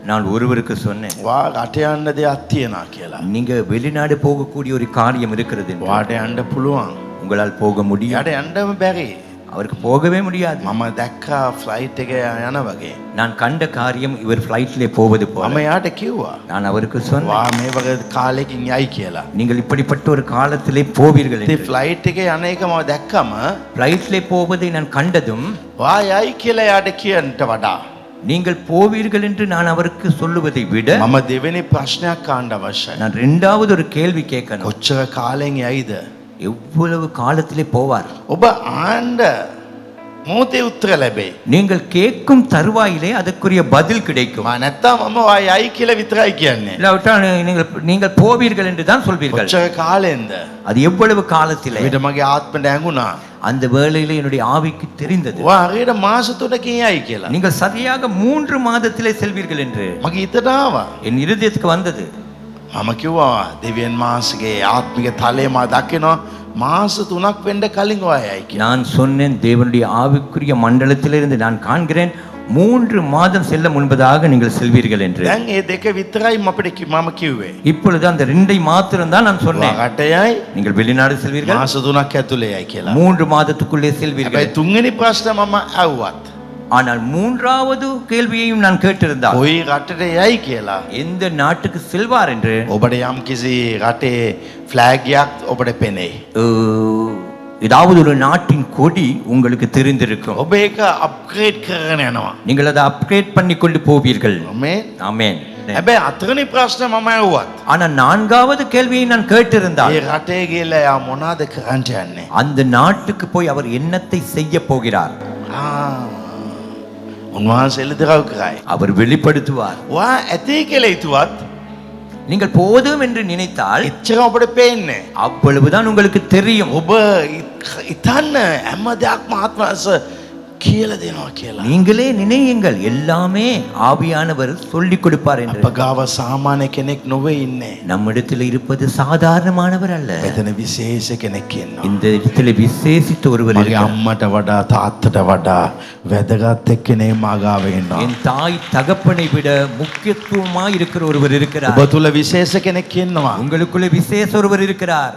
நான் ஒருவருக்கு சொன்னேன், වා රට යන්න දෙයක් තියෙනවා කියලා. நீங்க வெளிநாடு போகக்கூடிய ஒரு காரியம் இருக்கிறது என்று. වාට යන්න පුළුවන්. உங்களால் போக முடியாது. යාට යන්නම බැරි. அவருக்கு போகவே முடியாது. මම දැක්කා ෆ්ලයිට් එක යන වගේ. நான் கண்ட காரியம் இவர் ஃப்ளைட்ல போவது போல. මම යාට කිව්වා நான் அவருக்கு சொன்னேன், වා මේ වගේ කාලෙකින් යයි කියලා. நீங்கள் இப்படிப்பட்ட ஒரு காலத்திலே போவீர்கள் ඉතින් என்று. ෆ්ලයිට් එක යන එක මම දැක්කම ஃப்ளைட்ல போவதை நான் கண்டதும், වා යයි කියලා යාට කියන්නට වඩා நீங்கள் போவீர்கள் என்று நான் அவருக்கு சொல்லுவதை விட මම දෙවෙනි ප්‍රශ්නයක් අහන්න අවශ්‍යයි. நான் இரண்டாவது ஒரு கேள்வி கேட்கணும். කොච්චර කාලෙන් යයිද? எவ்வளவு காலத்திலே போவார்? ඔබ ආන්න මොහොතේ උත්තර ලැබේ. நீங்கள் கேட்கும் தருவாயிலே அதற்குரிய பதில் கிடைக்கும். මම නැත්තම් මම වා යයි කියලා විතරයි කියන්නේ. இல்லாவிட்டால் நீங்கள் போவீர்கள் என்று தான் சொல்வீர்கள். කොච්චර කාලෙන්ද? அது எவ்வளவு காலத்திலே? ඊට මගේ ආත්මට ඇඟුණා. அந்த வேளையிலே என்னுடைய ஆவிக்கு தெரிந்தது, වා හරියට මාස 3කින් යයි කියලා. நீங்கள் சரியாக 3 மாதத்திலே செல்வீர்கள் என்று. මගේ හිතට ආවා. என் இருதயத்துக்கு வந்தது. මම කිව්වා දෙවියන් වහන්සේගේ ආත්මික තලයේ මා දකිනවා මාස 3ක් වෙන්න කලින් ඔයා යයි කියලා. நான் சொன்னேன், தேவனுடைய ஆவிக்குரிய மண்டலத்திலிருந்து நான் காண்கிறேன் 3 மாதம் செல்ல முன்பதாக நீங்கள் செல்வீர்கள் என்று. දැන් ඒ දෙක විතරයි මම කිව්වේ. இப்பொழுது அந்த 2ஐ மாத்திரம் தான் நான் වා சொன்னேன். රට යයි நீங்கள் வெளிநாடு செல்வீர்கள், මාස 3ක් ඇතුලේ යයි කියලා. 3 மாதத்துக்குள்ளே செல்வீர்கள். හැබැයි තුන්වෙනි ප්‍රශ්න මම අහුවත් ஆனால் 3வது கேள்வியையும் நான் கேட்டிருந்தால், කොයි රටට යයි කියලා எந்த நாட்டுக்கு செல்வார் என்று ඔබට යම් කිසි රටේ ෆ්ලෑග් එකක් ඔබට පෙනෙයි. ஏதாவது ஒரு நாட்டின் கொடி உங்களுக்கு தெரிந்திருக்கும். ඔබ ඒක අප්ග්‍රේඩ් කරගෙන යනවා. நீங்கள் அதை அப்கிரேட் பண்ணி கொண்டு போவீர்கள். මේ ஆமென். கேட்டேன். හැබැයි අතරනි ප්‍රශ්න මම ඇහුවත්. ஆனா நான்காவது கேள்வியை நான் கேட்டிருந்தால், ඒ රටේ ගිහලා යා මොනවද කරන්න යන්නේ? அந்த நாட்டுக்கு போய் அவர் என்னத்தை செய்ய போகிறார்? උන්වහන්සේ එළිදරව් කරයි. அவர் வெளிப்படுத்துவார். ඔයා ඇති කියලා හිතුවත් நீங்கள் போதும் என்று நினைத்தால் එච්චර ඔබට පේන්නේ. அவ்வளவுதான் உங்களுக்கு தெரியும். ඔබ ඉතන්න හැම දෙයක්ම ආත්මස කියලා දෙනවා කියලා. நீங்களே நினையுங்கள், எல்லாமே ஆவியானவர் சொல்லிக் கொடுப்பார் என்று. අප ගාව සාමාන්‍ය කෙනෙක් නොවේ ඉන්නේ. நம்மிடத்தில் இருப்பது சாதாரணமானவர் அல்ல. මෙතන විශේෂ කෙනෙක් ඉන්නවා. இந்த இடத்துல விசேஷித்த ஒருவர் මගේ இருக்கிறார். අම්මට වඩා තාත්තට වඩා වැදගත් එක්කෙනෙක් මා ගාව ඉන්නවා. என் தாய் தகப்பனை விட முக்கியத்துவமாய் இருக்கிற ஒருவர் இருக்கிறார். ඔබ තුල විශේෂ කෙනෙක් ඉන්නවා. உங்களுக்குள்ள விசேஷ ஒருவர் இருக்கிறார்.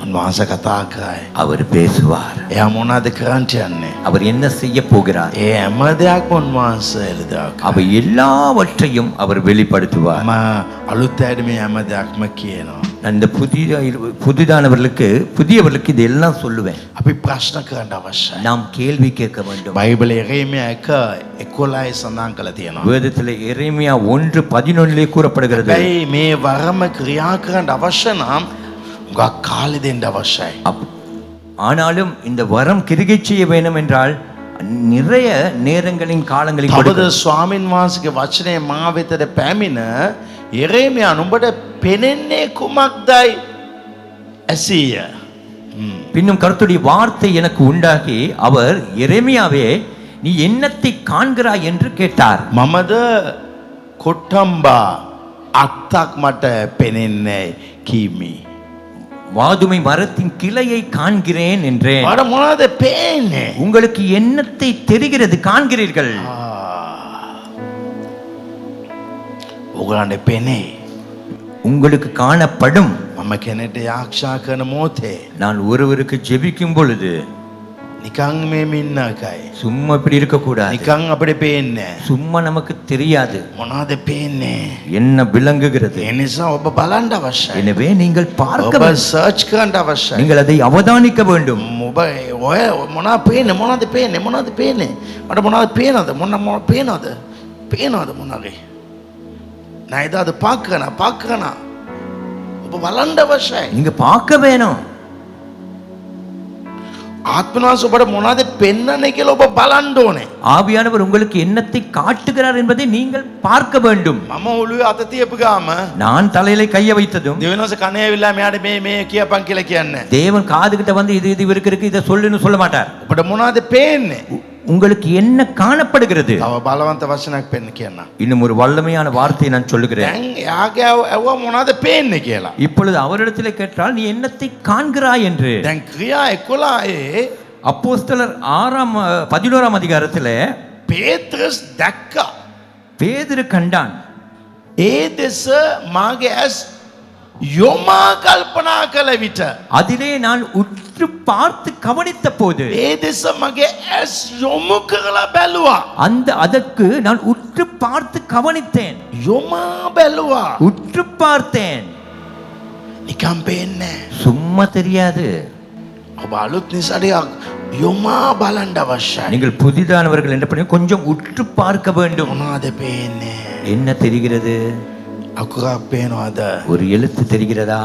උන්වහන්සේ කතා කරයි. அவர் பேசுவார். එයා මොනවද කරන්න යන්නේ? அவர் என்ன செய்ய போகிறார்? ඒ හැම දෙයක්ම උන්වහන්සේ එළිදරව් කරයි. அவை எல்லாவற்றையும் அவர் வெளிப்படுத்துவார். මම අලුත් ඇයිද මේ හැම දෙයක්ම කියනවා. நான் இந்த புதியவர்களுக்கு இதெல்லாம் சொல்லுவேன். අපි ප්‍රශ්න කරන්න අවශ්‍යයි. நாம் கேள்வி கேட்க வேண்டும். බයිබලයේ එරේමියා 1:11 සඳහන් කරලා තියෙනවා. வேதத்தில் எரேமியா 1:11 கூறப்படுகிறது. හැබැයි මේ වරම ක්‍රියා කරන්න අවශ්‍ය නම් උගක් කාලෙ දෙන්න අවශ්‍යයි. ஆனாலும் இந்த வரம் கிரிகை செய்ய வேண்டும் என்றால் நிறைய நேரங்களின் காலங்களின் තවද ස්වාමින් වහන්සේගේ වචනේ මා වෙතට පැමිණ එරේමියා නුඹට පෙනෙන්නේ කුමක්දයි ඇසීය. பின்னும் கர்த்தருடைய வார்த்தை எனக்கு உண்டாகி அவர் எரேமியாவே நீ என்னத்தை காண்கிறாய் என்று கேட்டார். මමද කොට්ටම්බා අත්තක් මට පෙනෙන්නේ කීමි. வாதுமை மரத்தின் கிளையை காண்கிறேன் என்றேன். මට මොනවද පේන්නේ? உங்களுக்கு என்னத்தை தெரிகிறது காண்கிறீர்கள்? ඔයගලන්ට පෙනේ. உங்களுக்கு காணப்படும். මම කෙනෙක්ට යාක්ෂා කරන මොහොතේ நான் ஒருவருக்கு ஜெபிக்கும் பொழுது නිකන් මේ මින්න එකයි. சும்மா இப்படி இருக்க கூடாது. නිකන් අපිට පේන්නේ. சும்மா நமக்கு தெரியாது මොනවද පේන්නේ? என்ன விளங்குகிறது. ඒ නිසා ඔබ බලන්න අවශ්‍යයි. எனவே நீங்கள் பார்க்க ඔබ வேண்டும். සර්ච් කරන්න අවශ්‍යයි. நீங்கள் அதை அவதானிக்க வேண்டும். ඔබ ඔය මොනවද පේන්නේ? මොනවද පේන්නේ? මොනවද පේන්නේ? මට මොනවද පේනවද? මොනවද පේනවද? පේනවද මොනවද? නයිද අද පාකන ඔබ බලන්න අවශ්‍යයි. நீங்க பார்க்க வேணும். ආත්මනාස ඔබට මොනවද පෙන්වන්නේ කියලා ඔබ බලන්න ඕනේ. ஆவியானவர் உங்களுக்கு என்னத்தை காட்டுகிறார் என்பதை நீங்கள் பார்க்க வேண்டும். මම ඔළුවේ අත තියපු ගාම நான் தலையில கைய வைத்ததும் දෙවියන්වහන්සේ කනේ ඇවිල්ලා මෙයාට මේ කියපන් කියලා කියන්නේ. தேவன் காதுகிட்ட வந்து இது இருக்கு இதை சொல்லுன்னு சொல்ல மாட்டார். ඔබට මොනවද පේන්නේ? உங்களுக்கு என்ன காணப்படுகிறது? තව බලවන්ත වචනයක් පෙන්න කියන්න. இன்னும் ஒரு வல்லமையான வார்த்தையை நான் சொல்லுகிறேன். දැන් එයාගේ ඇව්වා මොනවද පේන්නේ කියලා. இப்பொழுது அவரிடத்தில் கேட்டால் நீ என்னத்தை காண்கிறாய் என்று. දැන් ක්‍රියා 11 அப்போஸ்தலர் 11ஆம் அதிகாரத்தில் පේත්‍රස් දැක්කා. பேதுரு கண்டான். ඒ දෙස මාගේ ඇස් යොමා කල්පනා කළ විට அதிலே நான் உற்று பார்த்து கவனித்த போது ඒ දෙස මගේ ඇස් යොමු කරලා බැලුවා. அதற்கு நான் உற்று பார்த்து கவனித்தேன். යොමා බැලුවා. உற்று பார்த்தேன். නිකම් පේන්නේ. சும்மா தெரியாது. ඔබ අලුත් නිසාඩයක් යොමා බලන්න අවශ්‍යයි. நீங்கள் புதிதானவர்கள் என்ற படி கொஞ்சம் உற்று பார்க்க வேண்டும். මොනවද පේන්නේ? என்ன தெரிகிறது? අකුරක් පේනවද? ஒரு எழுத்து தெரிகிறதா?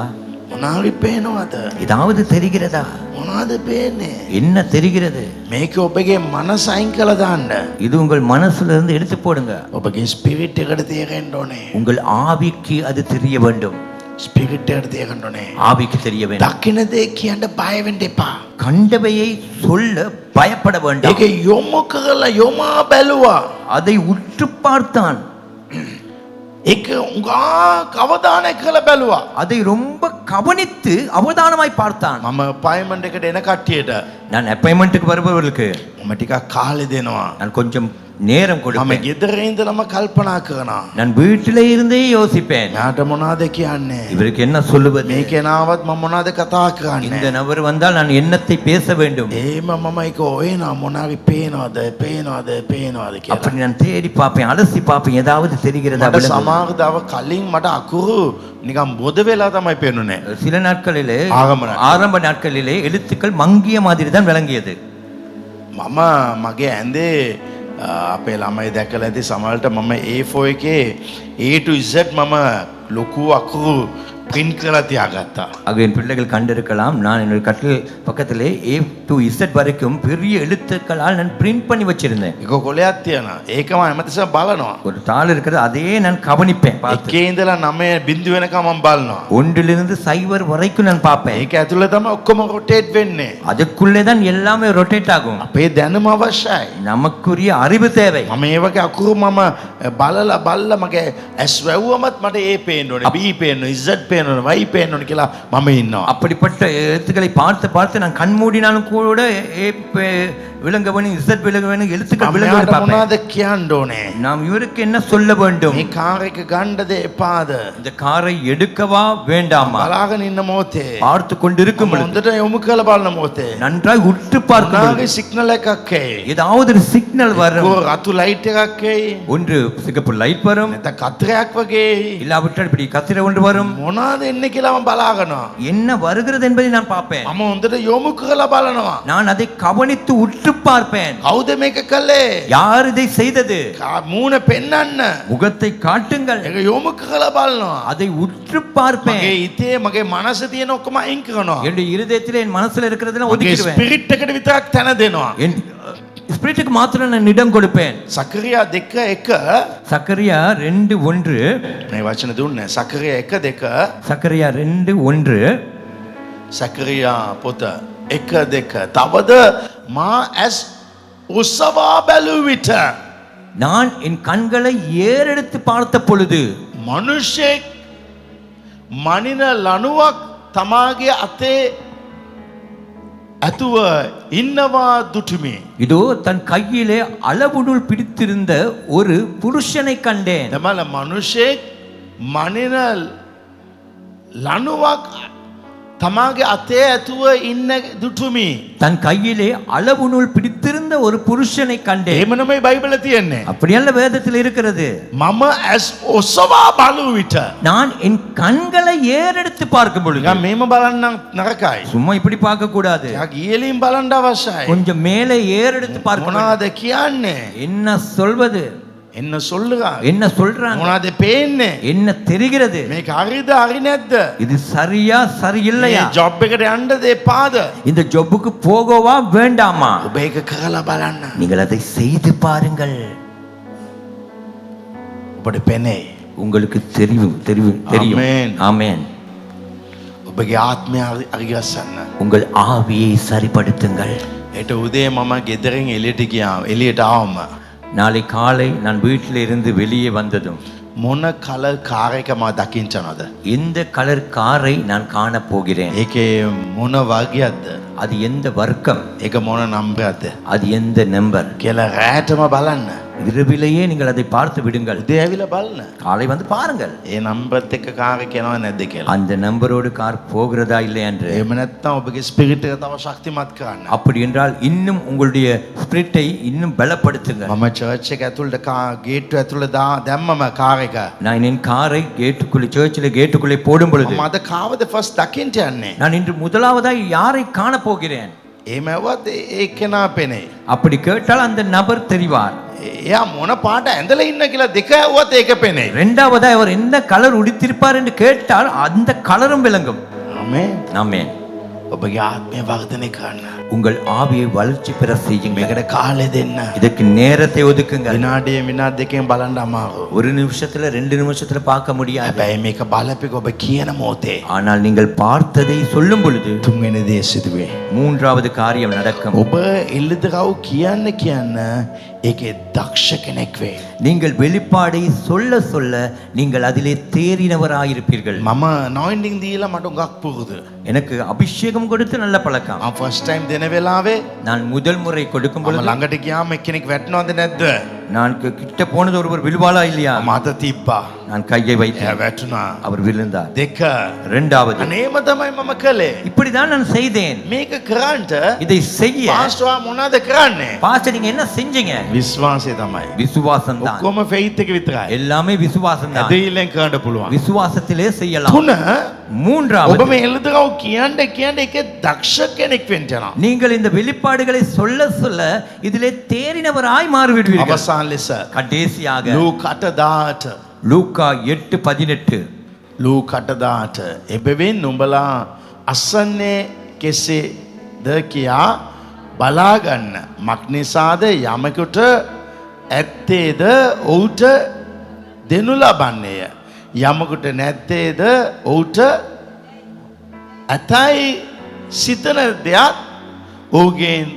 මොනවාරි පේනවද? ஏதாவது தெரிகிறதா? මොනවද පේන්නේ? என்ன தெரிகிறது? මේක ඔබගේ මනස අයින් කළා දාන්න. இது உங்கள் மனசுல இருந்து எடுத்து போடுங்க. ඔබගේ ස්පිරිට් එකට තේරෙන්න ඕනේ. உங்கள் ஆவிக்கு அது தெரிய வேண்டும். ස්පිරිට් එකට තේරෙන්න ඕනේ. ஆவிக்கு தெரிய வேண்டும். දකින්න දේ කියන්න බය වෙන්න එපා. கண்டவையை சொல்ல பயப்பட வேண்டாம். ඒක යොමු කරලා යොමා බැලුවා. அதை உற்று பார்த்தான். ඒක උඟා කවදානය කළ බැලුවා. அதை ரொம்ப கவனித்து அவதானமாய் பார்த்தான். මම අපොයින්ට්මන්ට් එකට එන කට්ටියට நான் அப்பாயின்மெண்ட்டுக்கு வருபவர்களுக்கு මම ටිකක් කාලෙ දෙනවා. நான் கொஞ்சம் நேரம் මම கொடுப்பேன். ගෙදර ඉඳලම කල්පනා කරනවා. நான் வீட்டிலே இருந்தே யோசிப்பேன். යාට මොනවද කියන්නේ? இவருக்கு என்ன சொல்லுவது? මේ කෙනාවත් මම මොනවද කතා කරන්නේ? இந்த நபர் வந்தால் நான் என்னத்தை பேச வேண்டும்? එහෙම මම ඒක ඔයනා මොනාරි පේනවද කියලා. அப்படி நான் தேடி பார்ப்பேன், அலசி பார்ப்பேன், ஏதாவது தெரிகிறதா? මට සමහර දව කලින් මට අකුරු නිකන් බොද වෙලා තමයි පේන්නේ. சில நாட்களிலே ආරම්භ நாட்களிலே எழுத்துக்கள் மங்கிய மாதிரி தான் விளங்கியது. මම මගේ ඇඳේ අපේ ළමයි දැකලා ඇති සමහරවිට මම A4 එකේ A to Z මම ලොකු අකුරු print කරලා තියාගත්තා. ஆக என் பிள்ளைகள் கண்டிருக்கலாம், நான் என்னுடைய கட்டில் பக்கத்திலே A to Z வரைக்கும் பெரிய எழுத்துக்களால் நான் பிரிண்ட் பண்ணி வச்சிருந்தேன். ඒක කොලයක් තියෙනවා. ඒකම හැමතිස්සෙම බලනවා. ஒரு தாள் இருக்கிறது, அதையே நான் கவனிப்பேன், பார்த்து. එකේ ඉඳලා 9 බිඳු වෙනකම් මම බලනවා. ஒன்றிலிருந்து சைவர் வரைக்கும் நான் பார்ப்பேன். ඒක ඇතුළේ තමයි ඔක්කොම rotate වෙන්නේ. அதுக்குள்ளே தான் எல்லாமே ரொட்டேட் ஆகும். අපේ දැනුම අවශ්‍යයි. நமக்குரிய அறிவு தேவை. මම ඒ වගේ අකුරු මම බලලා මගේ ඇස් වැව්වමත් මට A පේන්න ඕනේ, B පේන්න ඕනේ, Z පේන්න ඕනේ, Y පේන්න ඕනේ කියලා මම ඉන්නවා. அப்படிப்பட்ட எழுத்துக்களை பார்த்து பார்த்து நான் கண் மூடினாலும் கூட ஏ விளங்க வேணும், Z விளங்க வேணும், எழுத்துக்கள் விளங்க வேணும் பார்ப்பேன். මොනවද කියන්න ඕනේ? நாம் இவருக்கு என்ன சொல்ல வேண்டும்? මේ කාර් එක ගන්නද එපාද? இந்த காரை எடுக்கவா வேண்டாமா? බලාගෙන ඉන්න මොහොතේ பார்த்து கொண்டிருக்கும் பொழுது හොඳට යොමු කරලා බලන මොහොතේ நன்றாய் உற்று பார்க்கும் මොනවාගේ பொழுது සිග්නල් එකක් එයි. ஏதாவது ஒரு சிக்னல் வரும். ඒක රතු ලයිට් එකක් එයි. ஒன்று சிகப்பு லைட் வரும், නැත්නම් කතරයක් වගේ එයි. இல்லாவிட்டால் இப்படி கத்திர ஒன்று வரும். මොනවාද එන්නේ කියලා මම බලාගෙනවා. என்ன வருகிறது என்பதை நான் பார்ப்பேன். මම හොඳට යොමු කරලා බලනවා. நான் அதை கவனித்து உற்று பார்ப்பேன். කවුද මේක කළේ? யார் இதை செய்தது? මූණ පෙන්වන්න. முகத்தை காட்டுங்கள். ඒක යොමු කරලා බලනවා. அதை உற்று பார்ப்பேன். මගේ හිතේ මගේ මනසේ තියෙන ඔක්කොම අයින් කරනවා. என்னுடைய இருதயத்திலே என் மனசுல இருக்கிறதெல்லாம் මගේ ஒதுக்கிடுவேன். ස්පිරිට් එකට විතරක් තැන දෙනවා. என் ஸ்பிரிட்டுக்கு மாத்திரம் நான் இடம் கொடுப்பேன். සකරියා 2:1 சக்கரியா 2:1 මේ වචන දුන්නේ. සකරියා 1:2 சக்கரியா 2:1 සකරියා පොත 1:2 තවද මා ඇස් උසවා බැලූ විට நான் என் கண்களை ஏறெடுத்து பார்த்த பொழுது මනුෂ්‍යෙක් මනින ලණුවක් තමාගේ අතේ ඇතුව ඉන්නවා දුටුමි. இதோ தன் கையிலே அளவுநூல் பிடித்திருந்த ஒரு புருஷனை கண்டேன். තමල මනුෂ්‍යෙක් මනින ලණුවක් තමාගේ අතේ ඇතුව ඉන්න දුටුමි. தன் கையிலே அளவுநூல் பிடித்திருந்த ஒரு புருஷனை கண்டேன். එහෙම නෙමෙයි බයිබලේ තියෙන්නේ. அப்படியல்ல வேதத்தில் இருக்கிறது. මම ඇස් ඔසවා බලු විට நான் என் கண்களை ஏறெடுத்து பார்க்கும் பொழுது නිකන් මේම බලන්න நරකයි. சும்மா இப்படி பார்க்க கூடாது, යා ගියලින් බලන්න අවශ්‍යයි. கொஞ்சம் மேலே ஏறெடுத்து பார்க்க வேண்டும். මොනවද කියන්නේ? என்ன சொல்வது, එන්න சொல்லுங்க. என்ன சொல்றாங்க, මොනවද පේන්නේ? என்ன தெரிகிறது, මේක හරිද හරි නැද්ද? இது சரியா சரியில்லையா, මේ ජොබ් එකට යන්නද එපාද? இந்த ஜொப்புக்கு போகவா வேண்டாமா? ඔබ ඒක කරලා බලන්න. நீங்கள் அதை செய்து பாருங்கள், ඔබට පෙනේ. உங்களுக்கு தெரியும். ஆமென். ஆமென். ඔබගේ ආත්මය අරිගස්සන්න. உங்கள் ஆவியை சரிப்படுத்துங்கள். ඒට උදේ මම ගෙදරින් එළියට ආවම நாளை காலை நான் வீட்டில் இருந்து வெளியே வந்ததும் මොන කලර් කාර් එක මම දකින්නවද? எந்த கலர் காரை நான் காண போகிறேன், ඒකේ මොන වර්ගයක්ද? அது எந்த வர்க்கம், ඒක මොන නම්බරයක්ද அது எந்த நம்பர் කියලා රැටම බලන්න. இரவிலேயே நீங்கள் அதை பார்த்து விடுங்கள். උදේ ඇවිල්ලා බලන්න. காலை வந்து பாருங்கள் ඒ නම්බරත් එක්ක කාර් එක යනවද නැද්ද කියලා. அந்த நம்பரோடு கார் போகிறதா இல்லை என்று. එහෙම නැත්නම් ඔබගේ ස්පිරිට් එක තව ශක්තිමත් කරන්න. அப்படி என்றால் இன்னும் உங்களுடைய ஸ்பிரிட்டை இன்னும் பலப்படுத்துங்க. මම චර්ච් එක ඇතුළට ගේට්ටුව ඇතුළේ දැම්මම කාර් එක. நான் என் காரை கேட்டுக்குள்ளே, சர்ச்சில் கேட்டுக்குள்ளே போடும் பொழுது මම අද කාවද ෆස්ට් දකින්න යන්නේ. நான் இன்று முதலாவதாய் யாரை காண போகிறேன்? එහෙම ඇව්වත් ඒ කෙනා පෙනේ. அப்படி கேட்டால் அந்த நபர் தெரிவார். එයා මොන පාට ඇඳලා ඉන්න කියලා දෙක ඇව්වත් ඒක පෙනේ. இரண்டாவதாய் அவர் எந்த கலர் உடுத்திருப்பார் என்று கேட்டால் அந்த கலரும் விளங்கும். ආමේන්. ஆமென். ඔබගේ ආත්මය වර්ධනය කරන්න. உங்கள் ஆவியை வளர்ச்சி பெற செய்யுங்கள். මේකට කාලය දෙන්න. இதற்கு நேரத்தை ஒதுக்குங்க. විනාඩිය විනාඩි දෙකෙන් බලන්න අමාරු. ஒரு நிமிஷத்துல 2 நிமிஷத்துல பார்க்க முடியாது. හැබැයි මේක බලපෙක ඔබ කියන මොහොතේ ஆனால் நீங்கள் பார்த்ததை சொல்லும் பொழுது තුන්වෙනි දේ සිදුවේ. மூன்றாவது காரியம் நடக்கும். ඔබ එල්ලදරව් කියන්න ඒකේ දක්ෂ කෙනෙක් වේ. நீங்கள் வெளிப்பாடை சொல்ல சொல்ல நீங்கள் அதிலே தேறினவராயிருப்பீர்கள். මම නොයින්ඩින් දීලා මට උගක් පුරුදු. எனக்கு அபிஷேகம் கொடுத்து நல்ல பழக்கம். මම ෆස්ට් ටයිම් දෙන වෙලාවේ நான் முதல் முறை கொடுக்கும் මම பொழுது ළඟට ගියාම එක්කෙනෙක් වැටෙනවද නැද්ද? நான் கிட்ட போனது ஒருவர் விழுவாளா இல்லையா? මම අත තිබ්බා. நான் கையை එයා வைத்தேன், වැටුණා. அவர் விழுந்தார். දෙක. இரண்டாவது අනේම තමයි මම කළේ. இப்படிதான் நான் செய்தேன். මේක කරන්ට இதை செய்ய පාස්ටර් මොනවද කරන්නේ? பாஸ்டர் நீங்க என்ன செஞ்சீங்க? විශ්වාසය තමයි. விசுவாசம் தான். ඔක්කොම ෆේත් එක විතරයි. எல்லாமே விசுவாசம் தான். ඇදහිල්ලෙන් කරන්න පුළුවන්. விசுவாசத்திலே செய்யலாம். තුන ඔබ மூன்றாவது, මේ එළිදරව් කියන්න එකේ දක්ෂ කෙනෙක් වෙන්න යනවා. நீங்கள் இந்த வெளிப்பாடுகளை சொல்ல சொல்ல இதிலே தேறினவராய் மாறிவிடுவீர்கள். අවසාන ලෙස கடைசியாக ලූක 8:18 லூக்கா 8:18 ලූක 8:18 එබැවින් නුඹලා අසන්නේ කෙසේද කියා බලාගන්න මක්නිසාද යමෙකුට ඇත්තේද ඔහුට දෙනු ලබන්නේය යමෙකුට නැත්තේද ඔහුට ඇතයි සිතන දෙයක් ඔහුගෙන්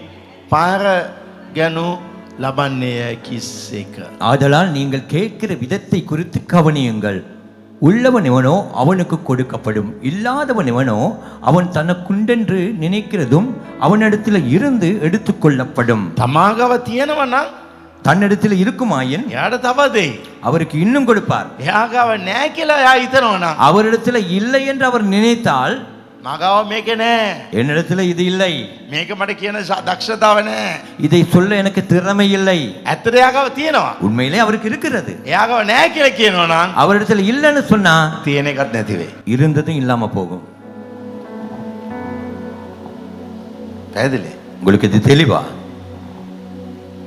පාරගනු ලබන්නේය කිසේක. ஆதலால் நீங்கள் கேட்கிற விதத்தை குறித்து கவனியுங்கள். உள்ளவன் எவனோ அவனுக்கு கொடுக்கப்படும், இல்லாதவன் எவனோ அவன் தனக்குண்டென்று நினைக்கிறதும் அவனிடத்தில் இருந்து எடுத்துக்கொள்ளப்படும். තමාගව තියෙනවා නම් தன்னிடத்தில் இருக்குமாயின் එයාට තව දෙයි. அவருக்கு இன்னும் கொடுப்பார். එයාගව නෑ කියලා එයා හිතනවා නම් அவரிடத்தில் இல்லை என்று அவர் நினைத்தால், මගව මේක නෑ. என்னிடத்தில் இது இல்லை, මේක මට කියන දක්ෂතාව නෑ. இதை சொல்ல எனக்கு திறமை இல்லை. ඇත්තට එයාගව තියෙනවා. உண்மையிலே அவருக்கு இருக்கிறது. එයාගව නෑ කියලා කියනවා නම් அவரிடத்தில் இல்லைன்னு சொன்னா තියෙන එකක් නැති වෙයි. இருந்ததும் இல்லாம போகும். පැහැදිලි? உங்களுக்கு இது தெளிவா?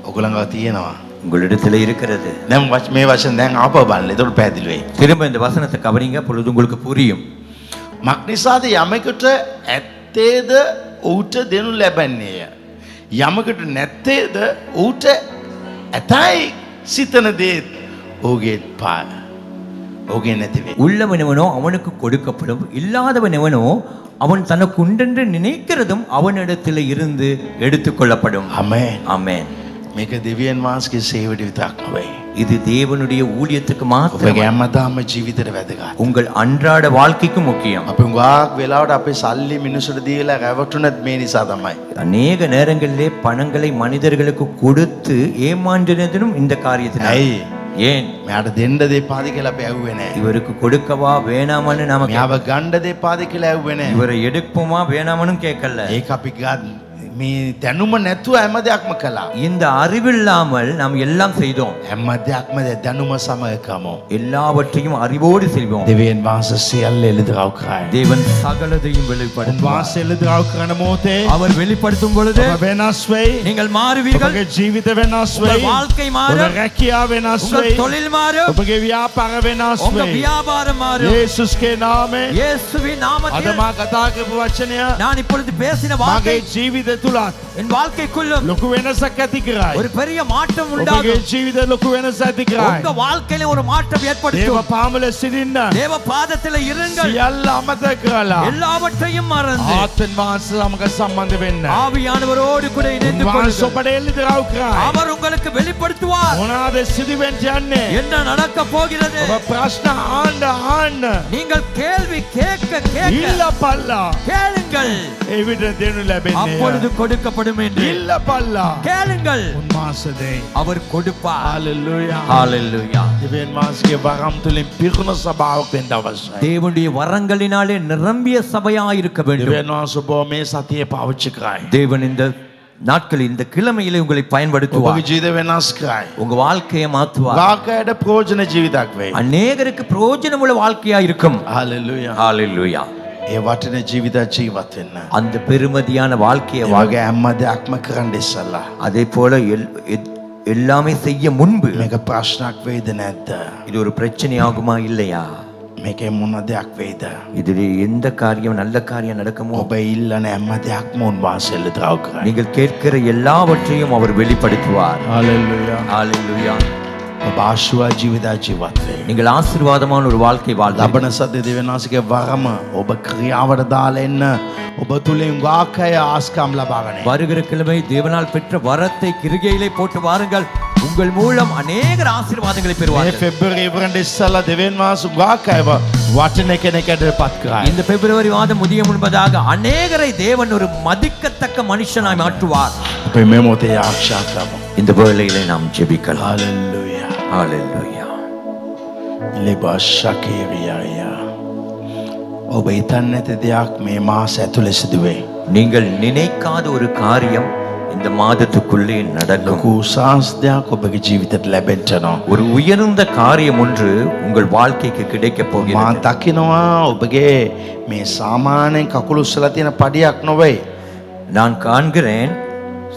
ඔගලංගව තියෙනවා. உங்களிடத்தில் இருக்கிறது. දැන් මේ වචන දැන් ආපහු බලන්න. ඒකට පැහැදිලි වෙයි. திரும்ப இந்த வசனத்தை கவனிங்க, பொழுது உங்களுக்கு புரியும். මක්නිසාද යමෙකුට ඇත්තේද ඌට දෙනු ලැබන්නේය. යමෙකුට නැත්තේද ඌට ඇතයි සිතන දේත් ඔහුගේ පාර. ඔහුගේ නැති වෙයි. உள்ளவன் எவனோ அவனுக்கு கொடுக்கப்படும், இல்லாதவன் எவனோ அவன் தனக்கு உண்டென்று நினைக்கிறதும் அவனிடத்தில் இருந்து எடுத்துக்கொள்ளப்படும். ආමේන්. ஆமென். මේක දෙවියන් වහන්සේගේ සේවයට විතරක් නෙවෙයි. இது தேவனுடைய ஊழியத்துக்கு மாத்திரம், ඔබගේ හැමදාම ජීවිතේට වැදගත්. உங்கள் அன்றாட வாழ்க்கைக்கு முக்கியம். අපි උගාක් වෙලාවට අපේ සල්ලි මිනිස්සුන්ට දීලා රැවටුනත් මේ නිසා තමයි. அநேக நேரங்களிலே பணங்களை மனிதர்களுக்கு கொடுத்து ஏமாற்றினதும் இந்த காரியத்தினால். ඇයි? ஏன்? මෙයාට දෙන්න දෙපාද කියලා අපි ඇහුවේ නැහැ. இவருக்கு கொடுக்கவா வேணாமான்னு நாம මෙයාව ගන්න දෙපාද කියලා ඇහුවේ නැහැ. இவரை எடுப்போமா வேணாமனு கேட்கல. ඒක අපි මේ දැනුම නැතුව හැම දෙයක්ම කළා. இந்த அறிவில்லாமல் நாம் எல்லாம் செய்தோம். හැම දෙයක්ම දැනුම සමග කමෝ. எல்லாவற்றையும் அறிவோடு செய்வோம். දෙවියන් වහන්සේ සියල්ල එළිදරව් කරයි. தேவன் சகலதையும் வெளிப்படுத்துவார். වහන්සේ එළිදරව් කරන මොහොතේ அவர் வெளிப்படுத்தும் பொழுது ඔබ වෙනස් වෙයි. நீங்கள் மாறுவீர்கள். ඔබගේ ජීවිත වෙනස් உங்கள் වෙයි. வாழ்க்கை மாறும். ඔබගේ රැකියාව වෙනස් உங்கள் වෙයි. தொழில் மாறும். ඔබගේ ව්‍යාපාර වෙනස් உங்க වෙයි. வியாபாரம் மாறும். යේසුස්ගේ නාමයෙන් இயேசுவின் අද நாமத்தில் මා කතා කරපු වචනය நான் இப்பொழுது பேசின வார்த்தை මගේ ජීවිත තුලත් என் வாழ்க்கைக்குள்ளும் ලොකු වෙනසක් ඇති කරයි. ஒரு பெரிய மாற்றம் ඔබගේ உண்டாகும். ජීවිත ලොකු වෙනසක් ඇති කරයි. உங்க வாழ்க்கையில ஒரு மாற்றம் දේව ஏற்படுத்தும். පාමුල සිටින්න தேவ பாதத்தில் இருங்கள். සියල්ල අමතක කරලා எல்லாவற்றையும் மறந்து ආත්මෙන් වහන්සේ සමග සම්බන්ධ වෙන්න. ஆவியானவரோடு கூட இணைந்து වහන්සේ கொள்ளுங்கள். ඔබට එළිදරව් කරයි. அவர் உங்களுக்கு வெளிப்படுத்துவார். මොනවාද සිදුවෙන්න යන්නේ? என்ன நடக்க போகிறது. ඔබ ප්‍රශ්න ආන්න நீங்கள் கேள்வி கேட்க கேட்க ඉල්ලපල්ලා. கேளுங்கள், එවිට දෙනු ලැබෙන්නේ. அப்பொழுது கொடுக்கப்படும் என்று. ඉල්ලපල්ලා. கேளுங்கள், උන්වහන්සේ දෙයි. அவர் கொடுப்பார். හalleluya. ஹalleluya. දෙවියන් වහන්සේගේ වරම් තුලින් පිරුණු සභාවක් වෙන්න අවශ්‍යයි. தேவனுடைய வரங்களினாலே நிரம்பிய சபையாய் இருக்க வேண்டும். දෙවියන් වහන්සේ ඔබ මේ සතියේ පාවිච්චි කරයි. தேவன் இந்த நாட்களில் இந்த கிழமையிலே உங்களை ඔබගේ பயன்படுத்துவார். ජීවිත වෙනස් කරයි. உங்க வாழ்க்கையை மாற்றுவார். වාකයට ප්‍රයෝජන ජීවිතයක් වෙයි. அநேகருக்கு பிரயோஜனமுள்ள வாழ்க்கையா இருக்கும். හalleluya. ஹalleluya. ඒ වටින ජීවිතයක් ජීවත් වෙන්න. அந்த பெருமதியான வாழ்க்கையை ඒ වගේ හැම දෙයක්ම කරන්න ඉස්සලා அதே போல எல்லாமே செய்ய முன்பு මේක ප්‍රශ්නක් වෙයිද නැද්ද? இது ஒரு பிரச்சனையாகுமா இல்லையா? මේකේ මොන දෙයක් වෙයිද? இதில் எந்த காரியம் நல்ல காரியம் நடக்குமோ, ඔබ ඉල්ලන හැම දෙයක්ම උන්වහන්සේ එළිදරව් කරයි. நீங்கள் கேட்கிற எல்லாவற்றையும் அவர் வெளிப்படுத்துவார். හalleluya. ஹalleluya. ඔබ ආශිර්වාද ජීවිතයක් ජීවත් වෙයි. நீங்கள் ஆசீர்வாதமான ஒரு வாழ்க்கை வாழ்ந்து ලබන සද්ද දෙවියන් වහන්සේගේ වරම ඔබ ක්‍රියාවට දාලා එන්න. ඔබ තුලින් වාකය ආස්කම් ලබා ගන්න. வருகிற கிழமை தேவனால் பெற்ற வரத்தை கிரிகையிலே போட்டு வாருங்கள். உங்கள் மூலம் அநேகர் ஆசீர்வாதங்களை මේ பெறுவார்கள். පෙබ්‍රුවරි ඉවරෙන් ඉස්සලා දෙවියන් වහන්සේ වාකයව වටින කෙනෙක්ට පත් කරයි. இந்த பிப்ரவரி மாதம் முடிய முன்பதாக அநேகரை தேவன் ஒரு மதிக்கத்தக்க மனுஷனாய் மாற்றுவார். අපේ මේ මොහොතේ ආශාත් ලබමු. இந்த வேளையிலே நாம் ஜெபிக்கலாம். හalleluya. ஹalleluya. ලෙබශකේරියා. ඔබ හිතන්නේ නැති දෙයක් මේ මාස ඇතුලේ සිදුවේ. நீங்கள் நினைக்காத ஒரு காரியம் இந்த மாதத்துக்குள்ளே நடக்கும். ලොකු උසාස්දයක් ඔබගේ ජීවිතයට ලැබෙන්ටනවා. ஒரு உயர்ந்த காரியம் ஒன்று உங்கள் வாழ்க்கைக்கு கிடைக்க මා போகிறது. දකිනවා ඔබගේ මේ සාමාන්‍යයෙන් කකුළු උස්සලා තියෙන පඩියක් නොවේ. நான் காண்கிறேன்,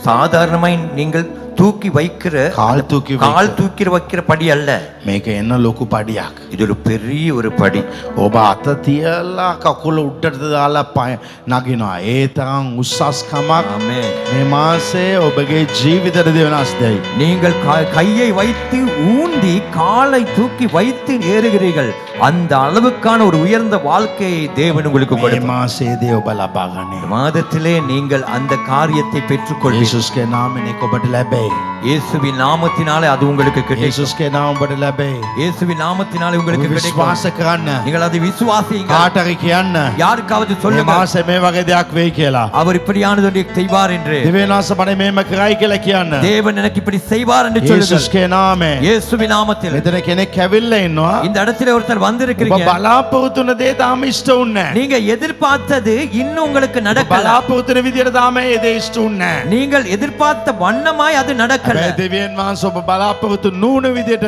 சாதாரணமாய் நீங்கள் தூக்கி வைக்கிற කාල් තූකි கால் தூக்கி வைக்கிற படி அல்ல. මේක එන්න ලොකු පඩියක්. இது ஒரு பெரிய ஒரு படி. ඔබ අත තියලා කකුල උඩට දාලා නගිනවා. ඒ තරම් උස්සස්කමක් ஆமென். මේ මාසේ ඔබගේ ජීවිතයට දෙවනස් දෙයි. நீங்கள் கையை வைத்து ஊண்டி காலை தூக்கி வைத்து ஏறுகிறீர்கள். அந்த அளவுக்கான ஒரு உயர்ந்த வாழ்க்கையை தேவன் உங்களுக்கு මේ கொடுப்பார். මාසේදී ඔබ ලබා ගන්නේ. இந்த மாதத்திலே நீங்கள் அந்த காரியத்தை பெற்றுக்கொள்வீர்கள். යේසුස්ගේ නාමයෙන් ඒක ඔබට ලැබෙයි. இயேசுவின் நாமத்தினாலே அது உங்களுக்கு கிடைக்கும். යේසුස්ගේ නාම ඔබට ලැබෙයි. இயேசுவின் நாமத்தினாலே உங்களுக்கு கிடைக்கும். විශ්වාස කරන්න. நீங்கள் அதை விசுவாசியுங்கள். කාට හරි කියන්න. யாருக்காவது මේ சொல்லுங்க, මාසේ මේ වගේ දෙයක් වෙයි කියලා. அவர் இப்படியானது ஒன்றை செய்வார் என்று. දෙවියන්වහන්සේ මට මේම කරයි කියලා කියන්න. தேவன் எனக்கு இப்படி செய்வார் என்று சொல்லுங்கள். යේසුස්ගේ නාමයෙන්. இயேசுவின் நாமத்தில். මෙතන කෙනෙක් ඇවිල්ලා ඉන්නවා. இந்த இடத்துல ஒருத்தர் ඔබ வந்திருக்கிறீங்க. බලාපොරොත්තු වෙන දේ තාම ඉෂ්ට වුන්නේ නැහැ. நீங்க எதிர்பார்த்தது இன்னும் உங்களுக்கு நடக்கல. බලාපොරොත්තු වෙන විදියට තාම ඒ දේ ඉෂ්ට වුන්නේ නැහැ. நீங்கள் எதிர்பார்த்த வண்ணமாய் அது நடக்கல. හැබැයි දෙවියන් වහන්සේ ඔබ බලාපොරොත්තු නුන විදියට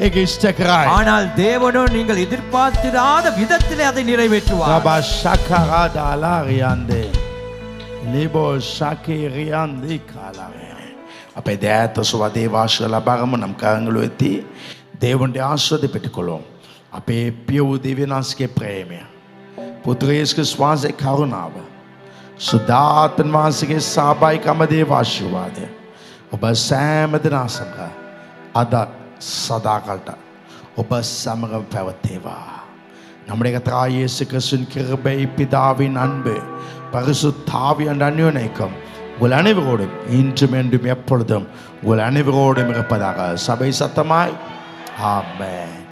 ඒක ඉෂ්ට කරයි. ஆனால் தேவனோ நீங்கள் எதிர்பார்த்திராத விதத்திலே அதை நிறைவேற்றுவார். රබ ශකරා දාලා රියන්දේ. ලිබෝ ශකේ රියන්දේ කාලාවේ. අපේ දෑත සුවදේ වාශය ලබාගම නම් කරංගලු ඇති දේවන්ට ආශ්‍රද පිටිකොළොම්. අපේ පියව් දෙවියන්වහන්සේගේ ප්‍රේමය. පුත්‍ර යේසුස් වහන්සේ කරුණාව. සුදාත්මන් වහන්සේගේ සහභාගීකම දේව ආශිර්වාදය. ඔබ සෑම දෙනා සමග අද සදාකල්ට ඔබ සමග පැවතේවා. நம்முடைய கர்த்தராகிய இயேசு கிறிஸ்துவின் கிருபை, பிதாவின் அன்பு, பரிசுத்தாவியின் அந்யோன்யம் உங்கள் அனைவரோடும் இன்றும் என்றும் எப்பொழுதும் உங்கள் அனைவரோடும் இருப்பதாக சபை சத்தமாய் ஆமென்.